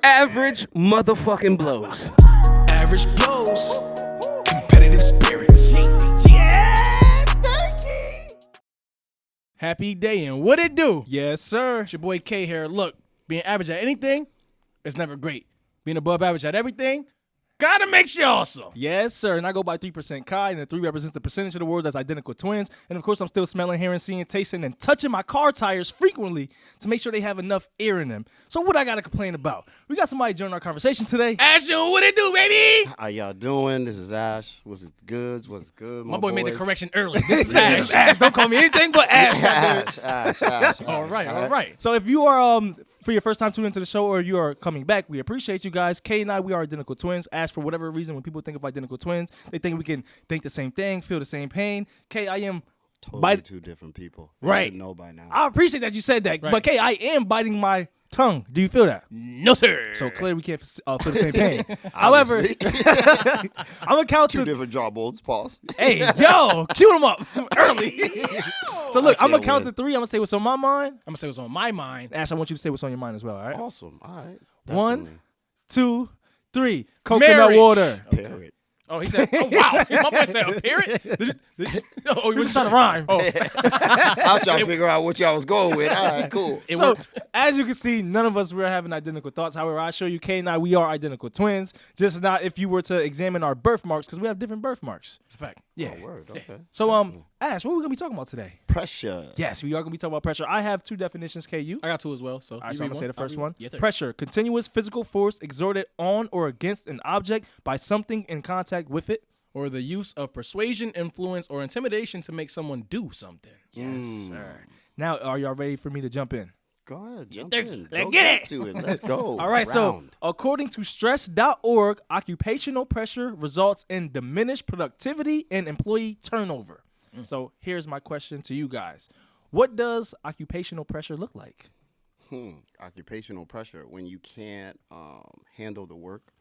Average motherfucking blows. Average blows, competitive spirits. Yeah, 13. Happy day and what it do? Yes, sir. It's your boy K here. Look, being average at anything, it's never great. Being above average at everything, gotta make you awesome. Yes, sir. And I go by 3% Kai, and the 3 represents the percentage of the world that's identical twins. And of course, I'm still smelling, hearing, seeing, tasting, and touching my car tires frequently to make sure they have enough air in them. So what I gotta complain about? We got somebody joining our conversation today. Ashton, what it do, baby? How y'all doing? This is Ash. Was it goods? Was it good? My boy boys? made the correction early. This is Ash. Ash, don't call me anything but Ash. Ash. All right. So if you are for your first time tuning into the show or you are coming back, we appreciate you guys. Kay and I, we are identical twins. Ash, for whatever reason, when people think of identical twins, they think we can think the same thing, feel the same pain. Kay, I am Totally two different people. Right. You should know by now. I appreciate that you said that, Right. but Kay, I am biting my tongue. Do you feel that? No, sir. So clearly we can't feel the same pain. However, I'm gonna count Two to. different jawbones. Pause. Hey, yo, cue them up early. So look, I'm gonna can't count win. to 3. I'm gonna say what's on my mind. I'm gonna say what's on my mind. Ash, I want you to say what's on your mind as well. All right. Awesome. All right. 1, Definitely. 2, 3. Coconut Marriage. water. Parrot. Oh, he said, oh, wow. My boy said a parrot? Oh, he was Trying to rhyme. Oh, I was trying to figure out what y'all was going with. All right, cool. it So, worked. as you can see, none of us were having identical thoughts. However, I show you, Kay and I, we are identical twins. Just not if you were to examine our birthmarks, because we have different birthmarks. It's a fact. Yeah. Oh, word. Okay. So, Ash, what are we gonna be talking about today? Pressure. Yes, we are gonna be talking about pressure. I have 2 definitions, KU. I got 2 as well. So, All right, you so I'm read gonna say the one, I'll first read one. Yes, sir. Pressure, continuous physical force exerted on or against an object by something in contact with it. Or the use of persuasion, influence, or intimidation to make someone do something. Yes, sir. Now, are y'all ready for me to jump in? Go ahead. Jump there. in. Let's Go get it. to it. Let's go. All right, so Round. according to stress.org, occupational pressure results in diminished productivity and employee turnover. So here's my question to you guys. What does occupational pressure look like? Occupational pressure, when you can't handle the work,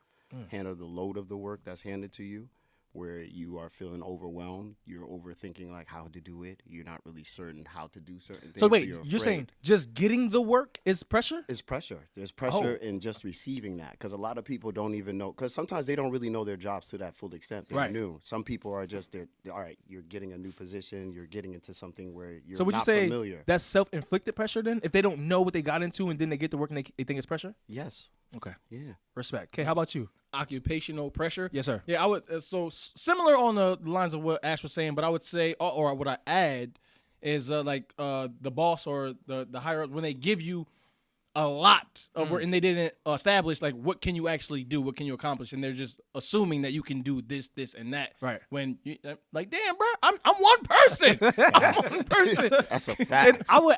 handle the load of the work that's handed to you, where you are feeling overwhelmed, you're overthinking like how to do it, you're not really certain how to do certain things. So wait, you're you're afraid. saying just getting the work is pressure? It's pressure. There's pressure in just receiving that, because a lot of people don't even know, because sometimes they don't really know their jobs to that full extent. They're Right. new. Some people are just, they're all right, you're getting a new position, you're getting into something where you're So would you not say familiar. that's self-inflicted pressure then? If they don't know what they got into and then they get to work and they think it's pressure? Yes. Okay. Yeah. Respect. Okay, how about you? Occupational pressure. Yes, sir. Yeah, I would. So similar on the lines of what Ash was saying, but I would say, or what I add is like the boss or the higher up, when they give you a lot of work and they didn't establish like what can you actually do, what can you accomplish, and they're just assuming that you can do this, and that. Right. When you like, damn, bro, I'm one person. I'm one person. That's a fact. I would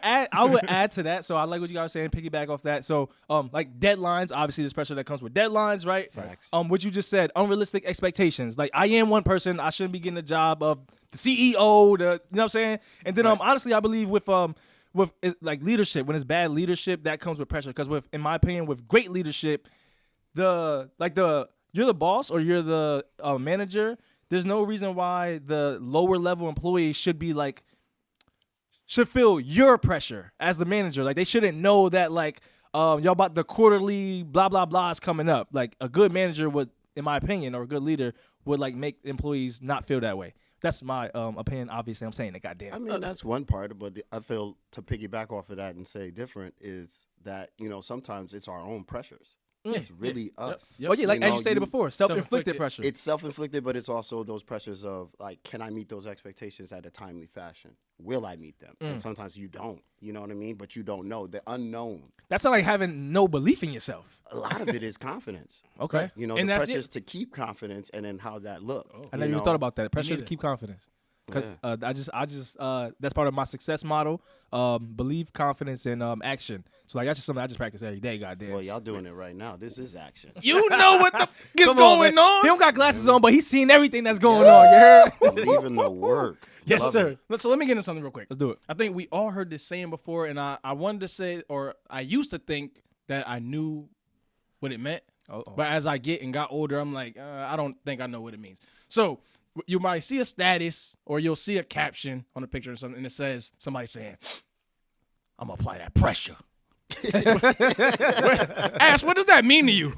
add to that. So I like what you guys are saying, piggyback off that. So like deadlines, obviously there's pressure that comes with deadlines, right? Facts. What you just said, unrealistic expectations. Like I am one person, I shouldn't be getting a job of the CEO, you know what I'm saying? And then honestly I believe with like leadership, when it's bad leadership, that comes with pressure. Because in my opinion, with great leadership, you're the boss or you're the manager. There's no reason why the lower level employees should feel your pressure as the manager. Like they shouldn't know that like y'all about the quarterly blah blah blah is coming up. Like a good manager would, in my opinion, or a good leader would like make employees not feel that way. That's my opinion. Obviously, I'm saying it. Goddamn. I mean, that's one part, but I feel to piggyback off of that and say different is that, sometimes it's our own pressures. It's really us. Yep. Oh yeah, like You as know, you stated before, self-inflicted self-inflicted. pressure. It's self-inflicted, but it's also those pressures of like, can I meet those expectations at a timely fashion? Will I meet them? And sometimes you don't, you know what I mean? But you don't know. The unknown. That's not like having no belief in yourself. A lot of it is confidence. Okay. You know, And the that's pressures to keep confidence and then how that look. I never even thought about that. Pressure to neither. keep confidence. Because I just that's part of my success model. Believe, confidence, and action. So like that's just something I just practice every day. Goddamn. Well, y'all doing it right now. This is action. You know what the is Come going man. on. He don't got glasses on, but he's seeing everything that's going on. You heard? Believe in the work. Yes, Love sir. it. So let me get into something real quick. Let's do it. I think we all heard this saying before, and I wanted to say, or I used to think that I knew what it meant. Uh-oh. But as I got older, I'm like, I don't think I know what it means. So you might see a status or you'll see a caption on a picture or something, and it says somebody saying, I'm going to apply that pressure. Ash, what does that mean to you?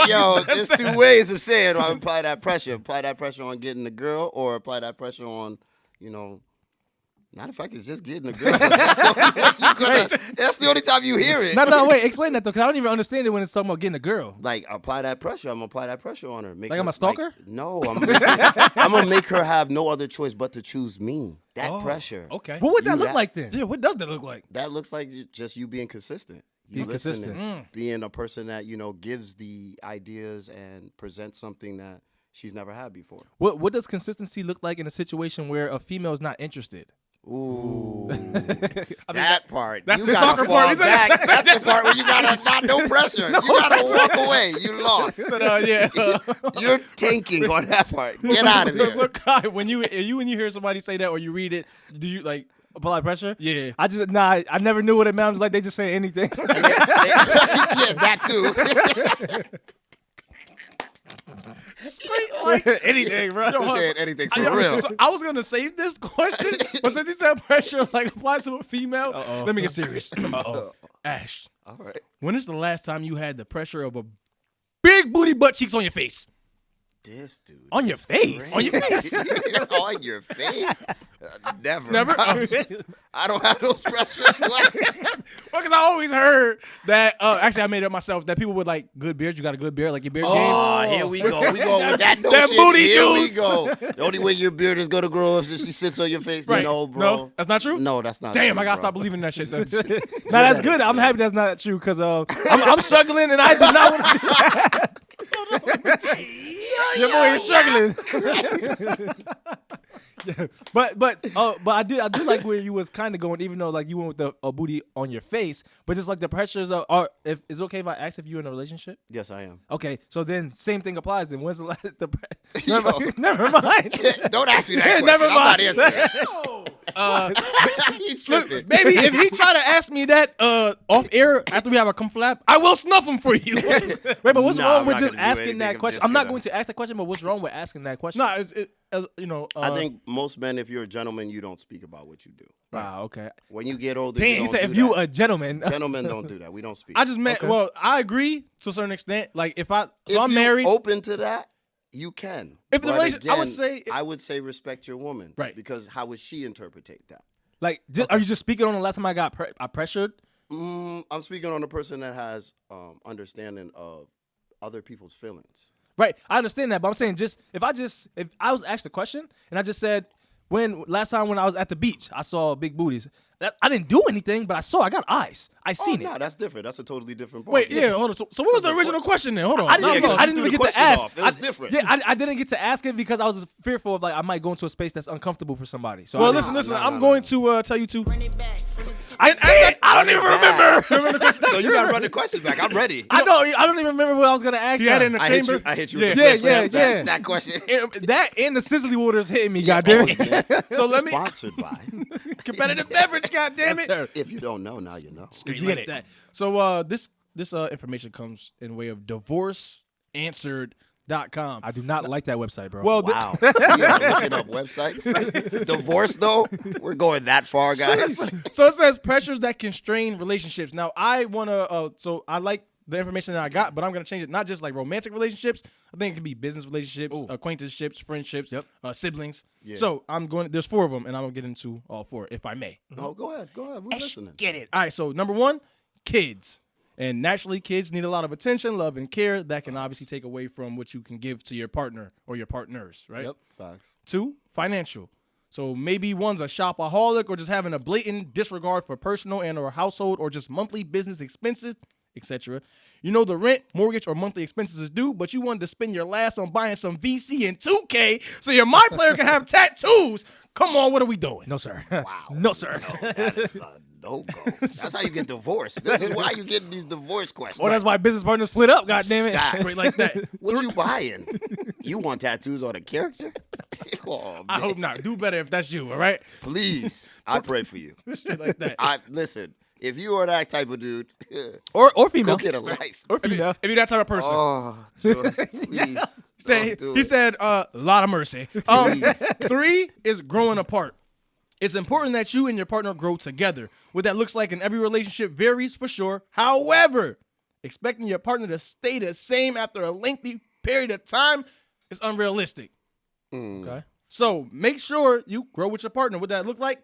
Yo, there's two ways of saying apply that pressure. Apply that pressure on getting the girl, or apply that pressure on, not if I could just getting the girl. That's the only time you hear it. No, wait, explain that though, because I don't even understand it when it's talking about getting a girl. Like, apply that pressure. I'm gonna apply that pressure on her. Like I'm a stalker? No, I'm gonna make her have no other choice but to choose me. That pressure. Okay. What would that look like then? Yeah, what does that look like? That looks like just you being consistent. You Being listening, consistent. being a person that gives the ideas and presents something that she's never had before. What does consistency look like in a situation where a female is not interested? Ooh, that part. That's you the gotta stalker fall part, isn't it? back. That's the part where you gotta no pressure. You gotta walk away. You lost. So, You're tanking on that part. Get out of there. So, Kai, when you hear somebody say that or you read it, do you like apply pressure? Yeah. I never knew what it meant. I was like, they just say anything. Yeah, that too. Anything, bro. Said anything for real. So I was gonna save this question, but since he said pressure like applies to a female, let me get serious. Ash, All right. when is the last time you had the pressure of a big booty butt cheeks on your face? This dude. On your face? On your face? On your face? Never. Never? I don't have those pressures. Well, because I always heard that, actually I made it up myself, that people with like good beards, you got a good beard, like your beard game. Oh, here we go. We going with that That shit. booty Here juice. we go. The only way your beard is going to grow is if she sits on your face. Right. No, bro. No, that's not true? No, that's not Damn, true, I gotta bro. stop believing that shit. Then. Nah, that's good. I'm happy that's not true because I'm struggling and I do not want to do that. Your boy is struggling. Yeah. But I do like where you was kind of going, even though like you went with a booty on your face, but just like the pressures of, or if it's okay if I ask if you're in a relationship. Yes, I am. Okay, so then same thing applies. Then when's the last? Yo. Never mind. Don't ask me that question. Never I'm not mind. answering. He's tripping. Maybe if he try to ask me that off air after we have a conflap, I will snuff him for you. Wait, but what's Nah, wrong I'm with not just gonna do asking anything. that I'm question? just I'm not gonna- going to ask that question, but what's wrong with asking that question? Nah, I think most men, if you're a gentleman, you don't speak about what you do. Wow, okay. When you get older, Damn, you he don't said do if you that. a gentleman. Gentlemen don't do that. We don't speak. I just meant. Okay. Well, I agree to a certain extent. Like if I'm If married. you're open to that, you can. If the But relation- I would say- respect your woman. Right. Because how would she interpret that? Like, are you just speaking on the last time I got I pressured? I'm speaking on a person that has understanding of other people's feelings. Right, I understand that, but I'm saying if I was asked a question and I just said last time when I was at the beach I saw big booties. I didn't do anything, but I got eyes. I seen No, it. that's different. That's a totally different point. Wait, yeah, hold on. So what was the original question then? Hold on. I didn't you even threw the get to question ask. off. It was different. Yeah, I didn't get to ask it because I was fearful of like I might go into a space that's uncomfortable for somebody. So Well, I didn't- listen. no, I'm no, going to tell you to. I don't even remember. So you got to run the question back. I'm ready. I don't even remember what I was gonna ask. You had now. it in the I hit chamber. you. I hit you. Yeah. with the Yeah, flip yeah, flap. That question. That and the sizzly water's hitting me. Yeah, Goddamn oh, it. yeah. So let me Sponsored by. competitive beverage. Goddamn it. Sir. If you don't know, now you know. Straight Get like it. that. So this information comes in way of divorceanswered.com. I do not like that website, bro. Well, Wow. You are looking up websites. Divorce, though? We're going that far, guys. so it says pressures that constrain relationships. Now I want to. So I like the information that I got, but I'm gonna change it. Not just like romantic relationships. I think it could be business relationships, acquaintanceships, friendships, siblings. Yeah. So I'm going. There's 4 of them, and I'm gonna get into all 4 if I may. Oh, go ahead. Go ahead. We're listening. Get it. All right. So number 1, kids. And naturally, kids need a lot of attention, love, and care. That can obviously take away from what you can give to your partner or your partners, right? Yep. Facts. 2, financial. So maybe one's a shopaholic or just having a blatant disregard for personal and or household or just monthly business expenses, etc. You know the rent, mortgage, or monthly expenses is due, but you wanted to spend your last on buying some VC and 2K so your My Player can have tattoos. Come on, what are we doing? no, sir. Wow. No, sir. No, that is a no-go. That's how you get divorced. This is why you get these divorce questions. Or that's why business partners split up. Goddamn it. Facts. Straight like that. What you buying? You want tattoos on a character? Oh, man. I hope not. Do better if that's you, all right? Please. I pray for you. Straight like that. Listen, if you are that type of dude, Or go female. get a life. Or female. If you're that type of person. Oh, Joy, please. He don't do he it. said, lot of mercy. 3 is growing apart. It's important that you and your partner grow together. What that looks like in every relationship varies for sure. However, expecting your partner to stay the same after a lengthy period of time is unrealistic. Okay. So make sure you grow with your partner. What that look like?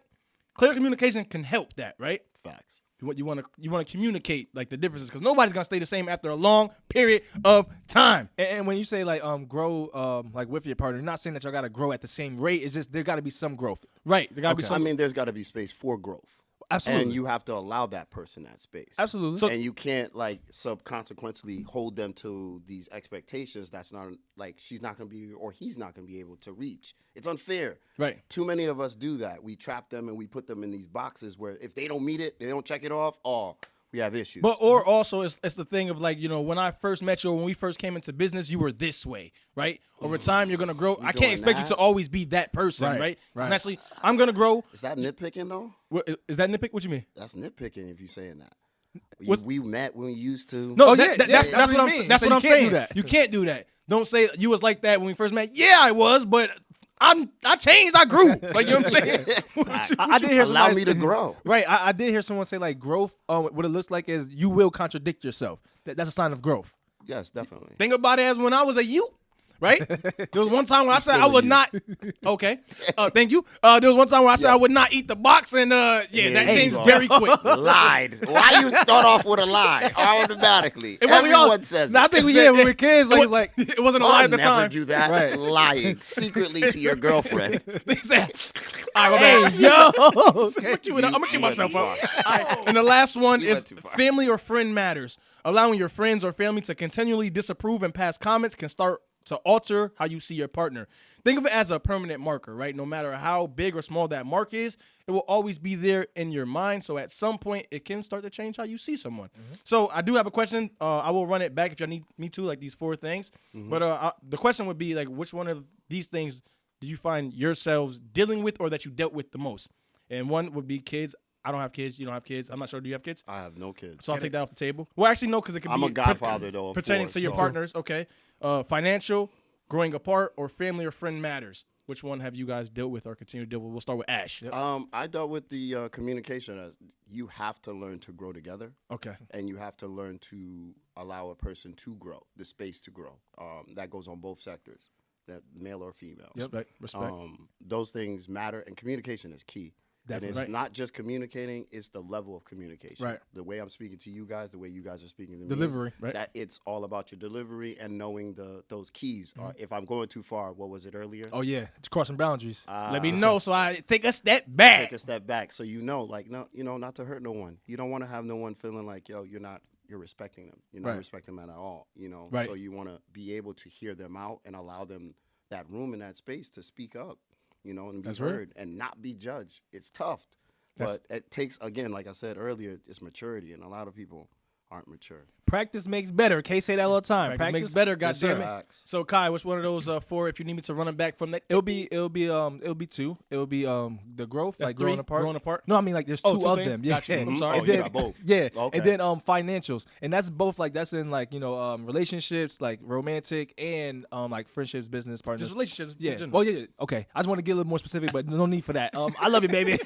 Clear communication can help that, right? Facts. You want to communicate like the differences because nobody's gonna stay the same after a long period of time. And when you say like grow like with your partner, you're not saying that y'all gotta grow at the same rate. It's just there gotta be some growth. Right. There gotta be I some. mean, there's got to be space for growth. Absolutely. And you have to allow that person that space. Absolutely. So- And you can't like subconsequently hold them to these expectations that's not like she's not going to be or he's not going to be able to reach. It's unfair. Right. Too many of us do that. We trap them and we put them in these boxes where if they don't meet it, they don't check it off, we have issues. But or also it's the thing of like, when I first met you or when we first came into business, you were this way, right? Over time you're gonna grow. I can't doing expect you that? to always be that person, Right, right? right. Naturally, I'm gonna grow. Is that nitpicking though? Is that nitpick? What you mean? That's nitpicking if you're saying that. What's- We met when we used to. No, Oh, that's yeah, what that's what I'm you saying. mean. That's So what you I'm can't do saying. that. You can't do that. Don't say you was like that when we first met. Yeah, I was, but I changed. I grew. Like, you know what I'm saying? I did hear Allow somebody me to say- grow. Right. I did hear someone say like growth. What it looks like is you will contradict yourself. That's a sign of growth. Yes, definitely. Think about it as when I was a youth, right? There was one time when I said still I a would youth. not. Okay, thank you. There was one time when I said I would not eat the box, and that Here changed you go. very quick. Lied. Why you start off with a lie automatically? It wasn't y'all- Everyone says I it. think when we were kids, like it's like It wasn't a lie I'll at the never time. do that. Right. Lying secretly to your girlfriend. They said, all right, my bad. yo. I'm gonna keep myself too up. far. All right. And the last one You is went too far. family or friend matters. Allowing your friends or family to continually disapprove and pass comments can start to alter how you see your partner. Think of it as a permanent marker, right? No matter how big or small that mark is, it will always be there in your mind. So at some point, it can start to change how you see someone. So I do have a question. I will run it back if y'all need me to, like these 4 things. But the question would be like, which one of these things do you find yourselves dealing with or that you dealt with the most? And one would be kids. I don't have kids. You don't have kids. I'm not sure. Do you have kids? I have no kids. So I'll take that off the table. Well, actually, no, because it could I'm be a godfather, though, of pertaining 4, to your so- partners. Okay, financial, growing apart, or family or friend matters. Which one have you guys dealt with or continue to deal with? We'll start with Ash. I dealt with the communication. As you have to learn to grow together, Okay. and you have to learn to allow a person to grow, the space to grow. That goes on both sectors, that male or female. Respect. Those things matter, and communication is key. Definitely. And it's Right. not just communicating; it's the level of communication. Right. The way I'm speaking to you guys, the way you guys are speaking to me. Delivery, right. That it's all about your delivery and knowing those keys. If I'm going too far, what was it earlier? Oh yeah, it's crossing boundaries. Let me know so I take a step back. Take a step back, so not to hurt no one. You don't want to have no one feeling like, you're respecting them. You're not Right. respecting them at all. Right. So you want to be able to hear them out and allow them that room and that space to speak up, and be That's right. heard and not be judged. It's tough, That's- but it takes, again, like I said earlier, it's maturity, and a lot of people aren't mature. Practice makes better. Kay say that all the time. Practice makes better. Yes, sir. Goddamn it. Facts. So Kai, which one of those 4? If you need me to run them back from that, It'll be 2. It'll be the growth, That's like growing 3, apart. growing apart? No, I mean like there's 2 Oh, 2 of things? them. Yeah, Gotcha. I'm sorry. Oh, And you then- got both. Yeah, Okay. and then financials, and that's both like that's in like relationships, like romantic and like friendships, business partners. Just relationships. in Yeah. general. Well, yeah. Okay. I just want to get a little more specific, but no need for that. I love you, baby.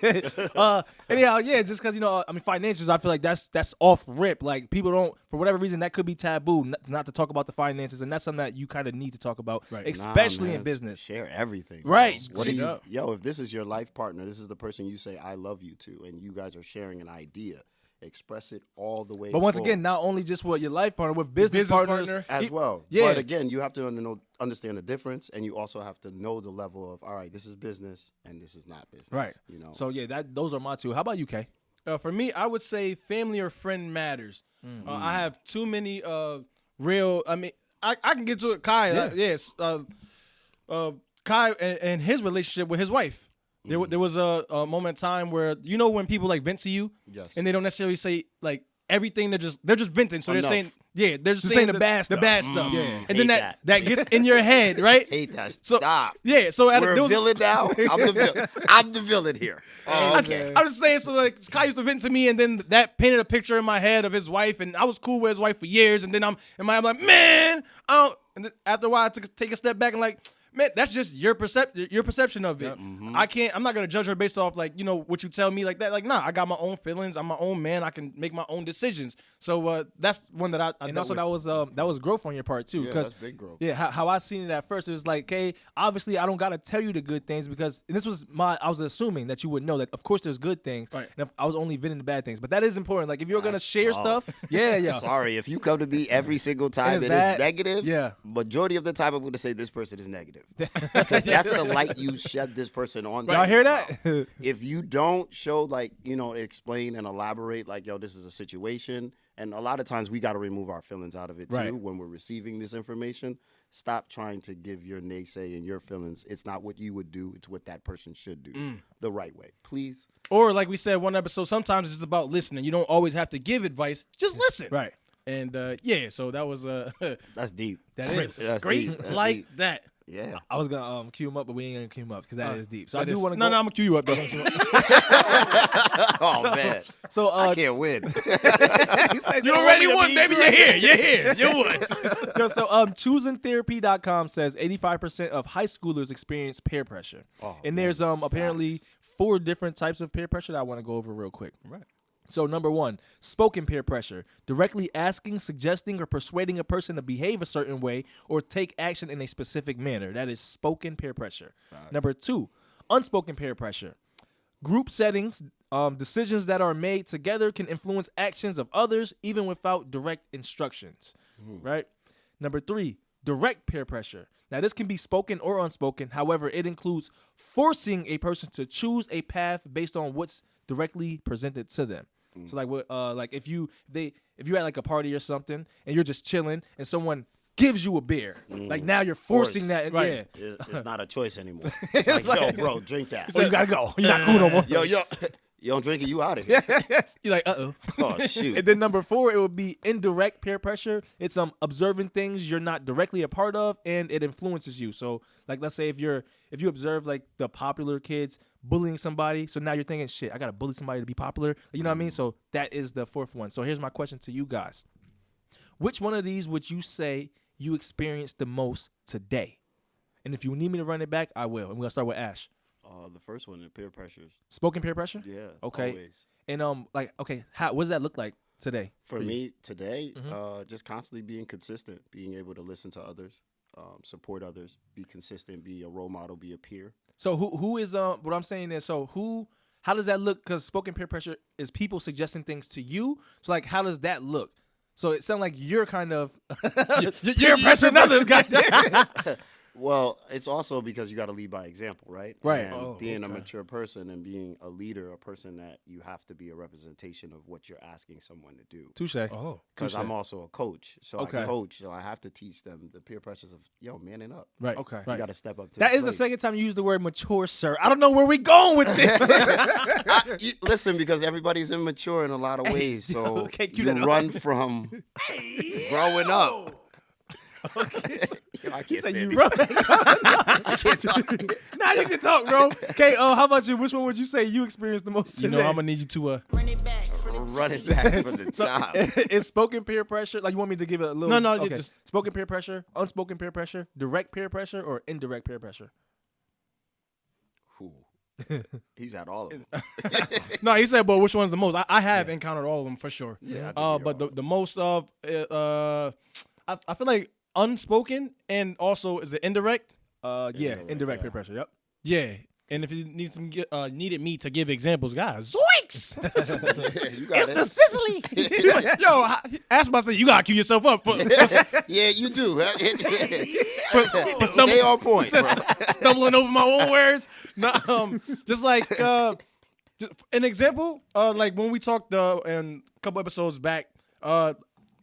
Anyhow, yeah. Just because financials, I feel like that's off rip. Like people don't, for whatever reason, that could be taboo not to talk about the finances, and that's something that you kind of need to talk about, Right. especially Nah, in man, business. Share everything. Right. What do Straight you, up. if this is your life partner, this is the person you say I love you to, and you guys are sharing an idea, express it all the way. But once full. again, not only just with your life partner, with business partners partner. as well. Yeah. But again, you have to understand the difference, and you also have to know the level of, all right, this is business and this is not business. Right. So yeah, those are my 2. How about you, Kay? For me, I would say family or friend matters. Mm. I have too many real. I mean, I can get to it. Kai, yes. Kai and his relationship with his wife. There was a moment in time where when people like vent to you, Yes. and they don't necessarily say like everything. They're just venting. So Enough. they're saying they're just Just saying saying the bad The stuff. bad stuff. Yeah. And then Hate that gets in your head, right? Hate that. So- Stop. Yeah. So We're there a was, villain now. I'm the villain. I'm the villain here. Oh, okay. I'm just saying, so like Kai used to vent to me, and then that painted a picture in my head of his wife, and I was cool with his wife for years, and then I'm like, man, I don't. And then after a while, I take a step back and like, man, that's just your perception of it. I'm not gonna judge her based off like, what you tell me like that. Like, nah, I got my own feelings. I'm my own man. I can make my own decisions. So that's one that I and also that was growth on your part too. Yeah, that's big growth. Yeah, how I seen it at first, it was like, okay, obviously I don't gotta tell you the good things because and this was I was assuming that you would know that of course there's good things. Right. And I was only venting the bad things. But that is important. Like if you're gonna That's share tough. stuff, yeah. Sorry, if you come to me every single time it's it bad, is negative, yeah. majority of the time I'm going to say this person is negative. Because that's the light you shed this person on. Y'all hear that? If you don't show, like, explain and elaborate, like, yo, this is a situation. And a lot of times we got to remove our feelings out of it, too, Right. when we're receiving this information. Stop trying to give your naysay and your feelings. It's not what you would do. It's what that person should do the right way. Please. Or like we said one episode, sometimes it's just about listening. You don't always have to give advice. Just listen. Right. And so that was That's deep. That is. That's great deep. That's like deep. that. Yeah. I was gonna cue him up, but we ain't gonna cue him up because that is deep. So I That do is- want to No, go. I'm gonna cue you up though. Oh, man. So I can't win. he said, You "Don't already want won, me to baby. be You're great." here. You won. No, so choosingtherapy.com says 85% of high schoolers experience peer pressure. And there's apparently 4 different types of peer pressure that I want to go over real quick. Right. So number 1, spoken peer pressure, directly asking, suggesting, or persuading a person to behave a certain way or take action in a specific manner. That is spoken peer pressure. Number 2, unspoken peer pressure. Group settings, decisions that are made together can influence actions of others even without direct instructions, right? Number 3, direct peer pressure. Now, this can be spoken or unspoken. However, it includes forcing a person to choose a path based on what's directly presented to them. So, like if you're at like a party or something and you're just chilling and someone gives you a beer, like now you're forcing that. Right. Yeah. It's not a choice anymore. It's like, yo, bro, drink that. So you gotta go. You're not cool no more. Yo, you don't drink it, you out of here. You're like, uh-oh. Oh, shoot. And then number 4, it would be indirect peer pressure. It's observing things you're not directly a part of, and it influences you. So, like, let's say if you observe like the popular kids bullying somebody, so now you're thinking, shit, I gotta bully somebody to be popular. You know what I mean? So that is the 4th one. So here's my question to you guys: which one of these would you say you experienced the most today? And if you need me to run it back, I will. And we're gonna start with Ash. The first one, the peer pressures. Spoken peer pressure. Yeah. Okay. Always. And what does that look like today? For me today, just constantly being consistent, being able to listen to others, support others, be consistent, be a role model, be a peer. So who is what I'm saying is, so how does that look? Because spoken peer pressure is people suggesting things to you. So like, how does that look? So it sounds like you're kind of you're pressuring others, goddamn. Well, it's also because you got to lead by example, right? Right. And being a mature person and being a leader, a person that you have to be a representation of what you're asking someone to do. Touche. Oh. Because I'm also a coach, so Okay. I coach, so I have to teach them the peer pressures of, yo, manning up. Right. Okay. You Right. got to step up to That is the plate. second time you used the word mature, sir. I don't know where we going with this. Listen, because everybody's immature in a lot of ways, so okay, cue you that up. run from growing up. I He can't said stand you these- run. I can't talk. Now you can talk, bro. Okay, how about you? Which one would you say you experienced the most You today? know, I'm gonna need you to Run it back for the top. Is spoken peer pressure, like you want me to give it a little? No, okay. just- Spoken peer pressure, unspoken peer pressure, direct peer pressure, or indirect peer pressure? Ooh. He's at all of them. No, he said, but which one's the most? I have encountered all of them for sure. Yeah, I think But we all- the most of, I feel like unspoken and also is it indirect? Yeah, indirect peer pressure. Yep. Yeah. And if you need needed me to give examples, guys, zoinks! You got it. Sicily. Yo, ask myself, you gotta cue yourself up for Yeah, you do. for Stay on point. bro. stumbling over my own words. No, just like just an example, like when we talked in a couple episodes back,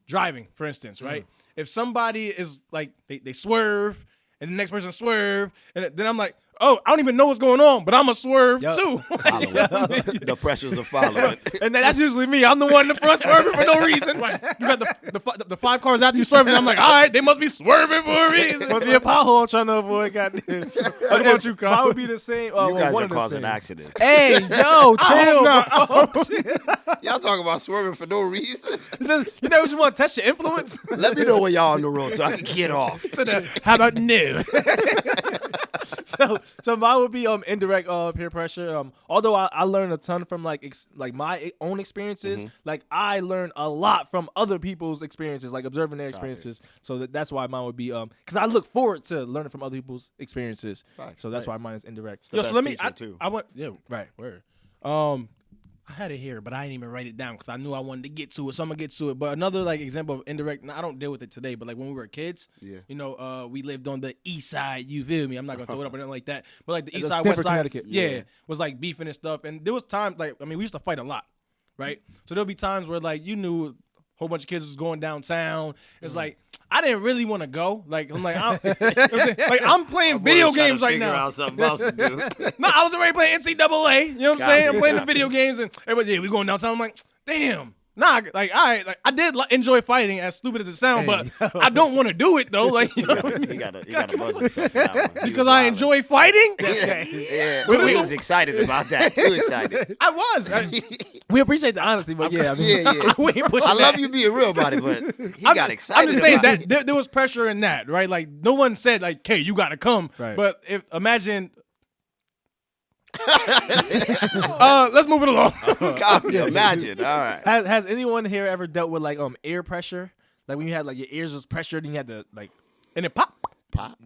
driving, for instance, right? If somebody is like they swerve and the next person swerve, and then I'm like, oh, I don't even know what's going on, but I'm a swerve too. The pressures of following. And that's usually me. I'm the one in the front swerving for no reason. Right. You got the 5 cars after you swerving. I'm like, all right, they must be swerving for a reason. Must be a pothole I'm trying to avoid. Got this. What about you, Kyle? I would be the same. You guys are causing accidents. Hey, yo, chill. Y'all talking about swerving for no reason? You know, just want to test your influence. Let me know when y'all on the road so I can get off. How about no? So mine would be indirect peer pressure. Although I learned a ton from like my own experiences. Like I learned a lot from other people's experiences, like observing their experiences. So that's why mine would be because I look forward to learning from other people's experiences. So that's why mine is indirect. Yo, so let me. I went. Yeah, right. Where? I had it here, but I didn't even write it down because I knew I wanted to get to it. So I'm gonna get to it. But another like example of indirect. Now, I don't deal with it today, but like when we were kids, you know, we lived on the east side. You feel me? I'm not gonna throw it up or anything like that. But like the east side, west side, Connecticut. Yeah, was like beefing and stuff. And there was times like we used to fight a lot, right? So there'll be times where like you knew. Whole bunch of kids was going downtown. It's like I didn't really want to go. Like I'm like, I'm playing video games right now. Out something else to do. No, I was already playing NCAA. You know what I'm saying? I'm playing the video games and everybody, we going downtown. I'm like, damn. Nah, like, all right, like I did enjoy fighting, as stupid as it sounds, but I don't want to do it though. Like, you know what I mean? He gotta buzz himself for that one. Because I enjoy fighting. Yeah, he was excited about that. Too excited. I was. We appreciate the honesty, but yeah, I mean, we ain't pushing I love that. you being real about it, but he got excited. I'm just saying about that there was pressure in that, right? Like no one said like, "Hey, you got to come." Right. But imagine. Let's move it along. Copy, imagine. All right. Has anyone here ever dealt with like ear pressure? Like when you had like your ears was pressured and you had to like And it pop.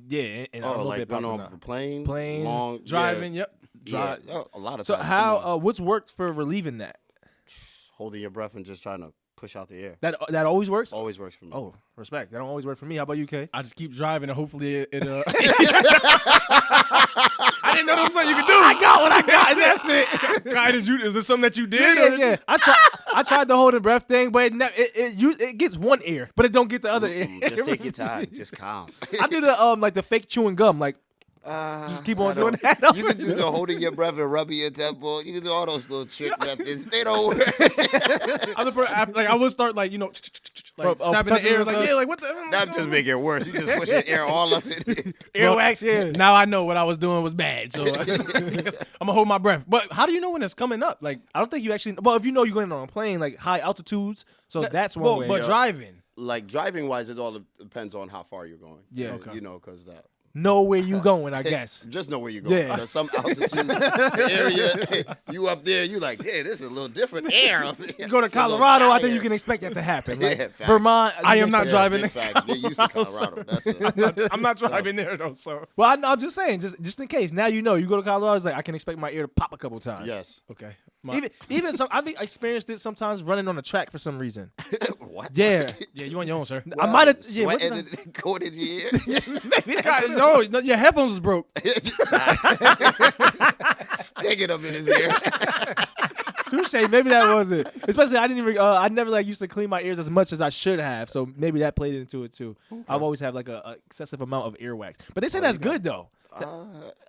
yeah, and Oh, like going off the plane, long Driving. Yeah, Yep. yeah. A lot of So times. how what's worked for relieving that? Holding your breath and just trying to push out the air. That always works? Always works for me. Oh, respect. That don't always work for me. How about you, Kay? I just keep driving and hopefully it I didn't know there was something you could do. I got what I got, and that's it. Kai, is this something that you did? Yeah. I tried the hold the breath thing, but it gets one ear, but it don't get the other ear. Just take your time. Just calm. I do the like the fake chewing gum, like just keep on doing that. You can do the holding your breath and rubbing your temple. You can do all those little trick methods. They don't work. I would start like tapping the air, like like what the hell? That just make it worse. You just push your air all of it. Earwax, yeah. Now I know what I was doing was bad, so I'm gonna hold my breath. But how do you know when it's coming up? Like I don't think you actually. Well, if you know you're going on a plane, like high altitudes, so that's one way. But driving, like driving wise, it all depends on how far you're going. Yeah, okay. You know, because that. Know where you going, I guess. Just know where you're going. Yeah. There's some altitude area. You up there, you like, hey, this is a little different air. You go to Colorado, I think you can expect that to happen. Like Yeah, facts. Vermont, I am not driving. Big facts. Get used to Colorado. That's it. I'm not driving there though. So Well, I'm just saying, just in case. Now you know. You go to Colorado, it's like I can expect my ear to pop a couple times. Yes. okay. Even some, I've experienced it sometimes running on a track for some reason. What? Yeah, Yeah, you on your own, sir. I might have. Yeah, Sweating and going in your ears. maybe God, no, your headphones was broke. Sticking them in his ear. touche. Maybe that was it. Especially I didn't even. I never like used to clean my ears as much as I should have. So maybe that played into it too. Okay. I've always had like a excessive amount of earwax, but they say that's good though.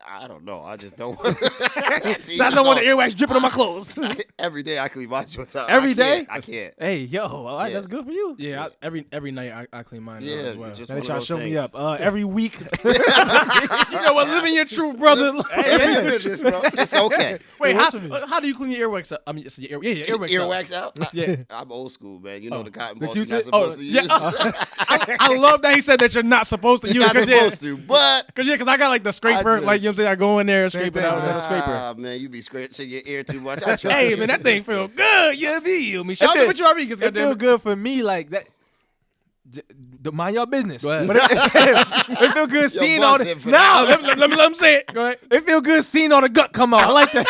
I don't know. I just don't. So I don't want the earwax dripping on my clothes. Every day I clean my shorts out. Every day? I can't. Hey, yo, all right, that's good for you. Yeah, every night I clean mine out as well. Just they try to show me up every week. You know what? Living your truth, brother. It's okay. Wait, how do you clean your earwax up? I mean, it's your earwax. Earwax out? Yeah. I'm old school, man. You know the cotton the balls you're not Q-tip? supposed to use. I love that he said that you're not supposed to use You're it. not supposed to, but Because I got like the scraper, like you know what I'm saying. I go in there and scrape it out with a scraper. Ah, man, you be scratching your ear too much. I try Hey, to man, that thing feel resist good. You feel me? Shout out to what you already because It feel good for me like that. Mind your business. Go ahead. But it feel good seeing all the. busting for No, let me say it. Go ahead. it feel good seeing all the gut come out. I like that.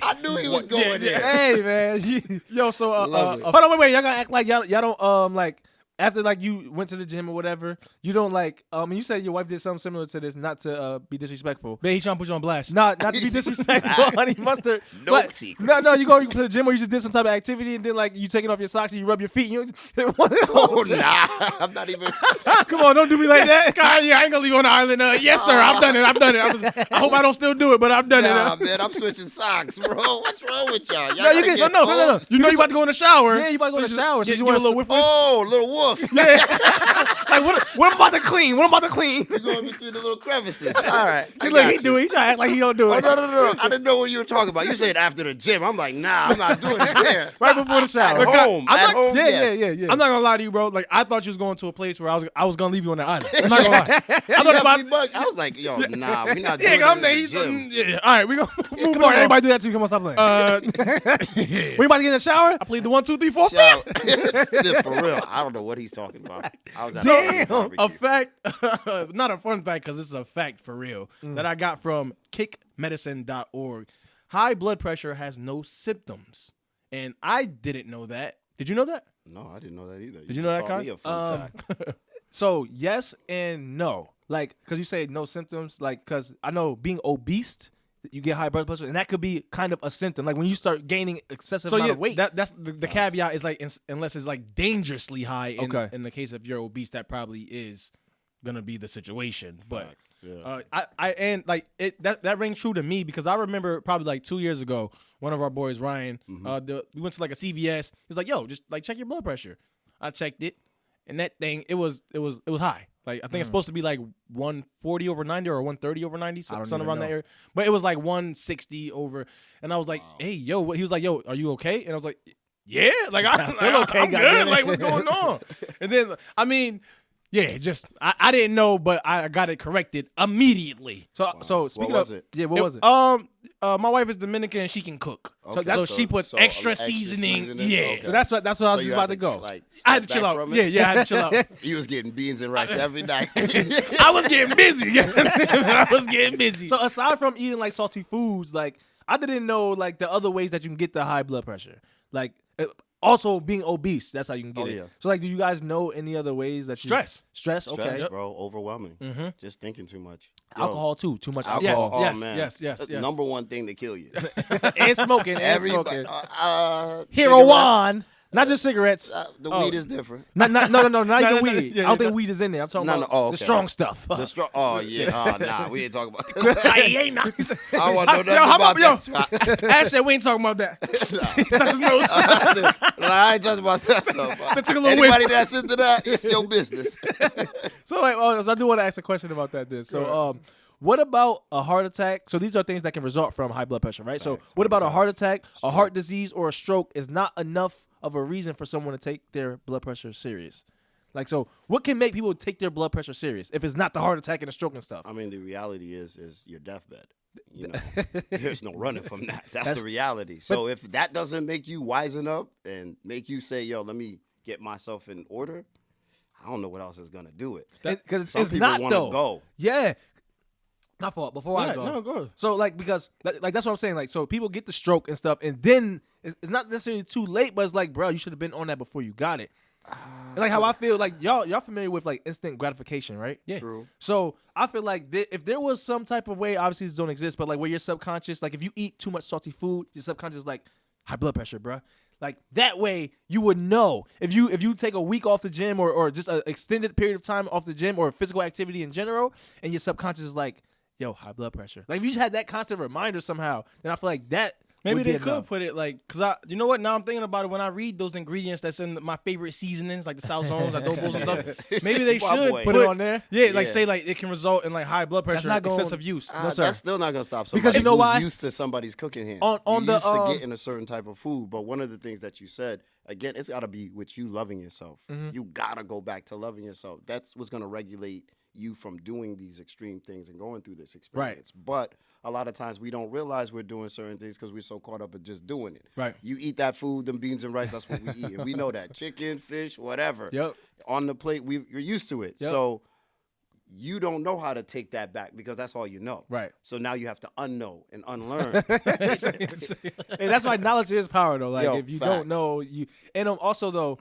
I knew he was going there. Hey man, Yo, so Love it. hold on, wait, y'all gotta act like y'all don't like after like you went to the gym or whatever, you don't like you said your wife did something similar to this, not to be disrespectful. Babe, he trying to put you on blast. Not to be disrespectful, honey mustard. No secret. No, you go to the gym or you just did some type of activity and then like you taking off your socks and you rub your feet. And you Oh nah, I'm not even. Come on, don't do me like that. God, yeah, I ain't gonna leave you on the island. Yes, sir, I've done it. I hope I don't still do it, but I've done Nah, it. man, I'm switching socks, bro. What's wrong with y'all? No, you can, no. You know you about to go in the shower. Yeah, you about to go in the shower. So Get you a want little whiff. Oh, little wolf. like what I'm about to clean? What I'm about to clean? You're going between the little crevices. All right. See, look, he do it. He try to act like he don't do Oh, it. no. I didn't know what you were talking about. You said after the gym. I'm like, nah, I'm not doing it there. Right before the shower. At home. At home, yes. Yeah. I'm not gonna lie to you, bro. Like I thought you was going to a place where I was gonna leave you on the island. I'm not gonna lie. I thought about. I was like, yo, nah, we not doing Yeah, I'm it there. in the He's gym. yeah. All right, we gonna move Come on, on. everybody do that too. Come on, stop playing. We about to get in the shower? I played the 1, 2, 3, 4, 5. Shout- Yeah, for real. I don't know what he's talking about. I was at a barbecue. A fact, not a fun fact because this is a fact for real that I got from kickmedicine.org. High blood pressure has no symptoms, and I didn't know that. Did you know that? No, I didn't know that either. Did you know that, taught Kai? me a fun fact. So, yes and no. Like, because you say no symptoms, like, because I know being obese, you get high blood pressure, and that could be kind of a symptom. Like, when you start gaining excessive amount of weight. That's the caveat is like unless it's like dangerously high. Okay. In the case of you're obese, that probably is gonna be the situation. But Yeah. I and like it that rings true to me because I remember probably like 2 years ago, one of our boys, Ryan, we went to like a CVS. He was like, "Yo, just like check your blood pressure." I checked it, and that thing it was high. Like I think it's supposed to be like 140 over 90 or 130 over 90, something around that area. But it was like 160 over, and I was like, "Hey, yo," he was like, "Yo, are you okay?" And I was like, "Yeah, like I'm okay, I'm goddamn good. it. Like what's going on?" And then I mean. Yeah, just I didn't know, but I got it corrected immediately. So speaking was of it? Yeah, what was it? My wife is Dominican and she can cook. Okay, So she puts extra extra seasoning. seasoning? Yeah. Okay. So that's what I was you just had about to go. Like, I had to step chill back out. from it? Yeah, I had to chill out. He was getting beans and rice every night. I was getting busy. I was getting busy. So aside from eating like salty foods, like I didn't know like the other ways that you can get the high blood pressure. Like also being obese, that's how you can get it. Yeah. So like, do you guys know any other ways that you Stress. Stress, okay. Stress, bro, overwhelming. Just thinking too much. Yo, Alcohol too much Yes, alcohol. Yes. man. yes. That's the number one thing to kill you. and smoking, and Everybody, smoking. cigarettes, Not just cigarettes. The weed is different. No, not even no, weed. yeah, I don't think yeah. weed is in there. I'm talking No, about no, oh, the okay. strong stuff. The straw. Oh yeah. Nah, we ain't talking about that. I ain't not. I want to know nothing Yo, how about about that. Ashley, we ain't talking about that. Touch his nose. I ain't talking about that stuff. Took a little Anybody whiff. that's into that, it's your business. So, I do want to ask a question about that. Then, so, what about a heart attack? So, these are things that can result from high blood pressure, right? So, what about a heart attack, a heart disease, or a stroke is not enough of a reason for someone to take their blood pressure serious? Like, so, what can make people take their blood pressure serious if it's not the heart attack and the stroke and stuff? I mean, the reality is your deathbed. You know, there's no running from that. That's the reality. So if that doesn't make you wisen up and make you say, "Yo, let me get myself in order," I don't know what else is gonna do it. Because Some it's people not wanna though. go. Yeah. My fault. Before I go. No, go. So like because like that's what I'm saying. Like so people get the stroke and stuff, and then it's not necessarily too late, but it's like, bro, you should have been on that before you got it. And like how I feel, like y'all familiar with like instant gratification, right? Yeah. True. So I feel like if there was some type of way, obviously this don't exist, but like where your subconscious, like if you eat too much salty food, your subconscious is like high blood pressure, bro. Like that way you would know if you take a week off the gym or just an extended period of time off the gym or physical activity in general, and your subconscious is like, yo, high blood pressure. Like if you just had that constant reminder somehow, then I feel like that Maybe would be they could enough. put it like, cause you know what? Now I'm thinking about it. When I read those ingredients that's in my favorite seasonings, like the South Zones, adobos and stuff, maybe they My should boy. Put it on there. Yeah, like Yeah. say like it can result in like high blood pressure, not going- excessive use. No, sir. That's still not gonna stop somebody Because you know who's why? used to somebody's cooking hand. On You're the, used to getting a certain type of food. But one of the things that you said, again, it's gotta be with you loving yourself. You gotta go back to loving yourself. That's what's gonna regulate you from doing these extreme things and going through this experience. But a lot of times we don't realize we're doing certain things because we're so caught up in just doing it. Right. You eat that food, them beans and rice, that's what we eat. And we know that. Chicken, fish, whatever. Yep. On the plate, you're used to it. Yep. So you don't know how to take that back because that's all you know. Right. So now you have to unknow and unlearn. Hey, that's why knowledge is power, though. Like, if you don't know, you. And also, though,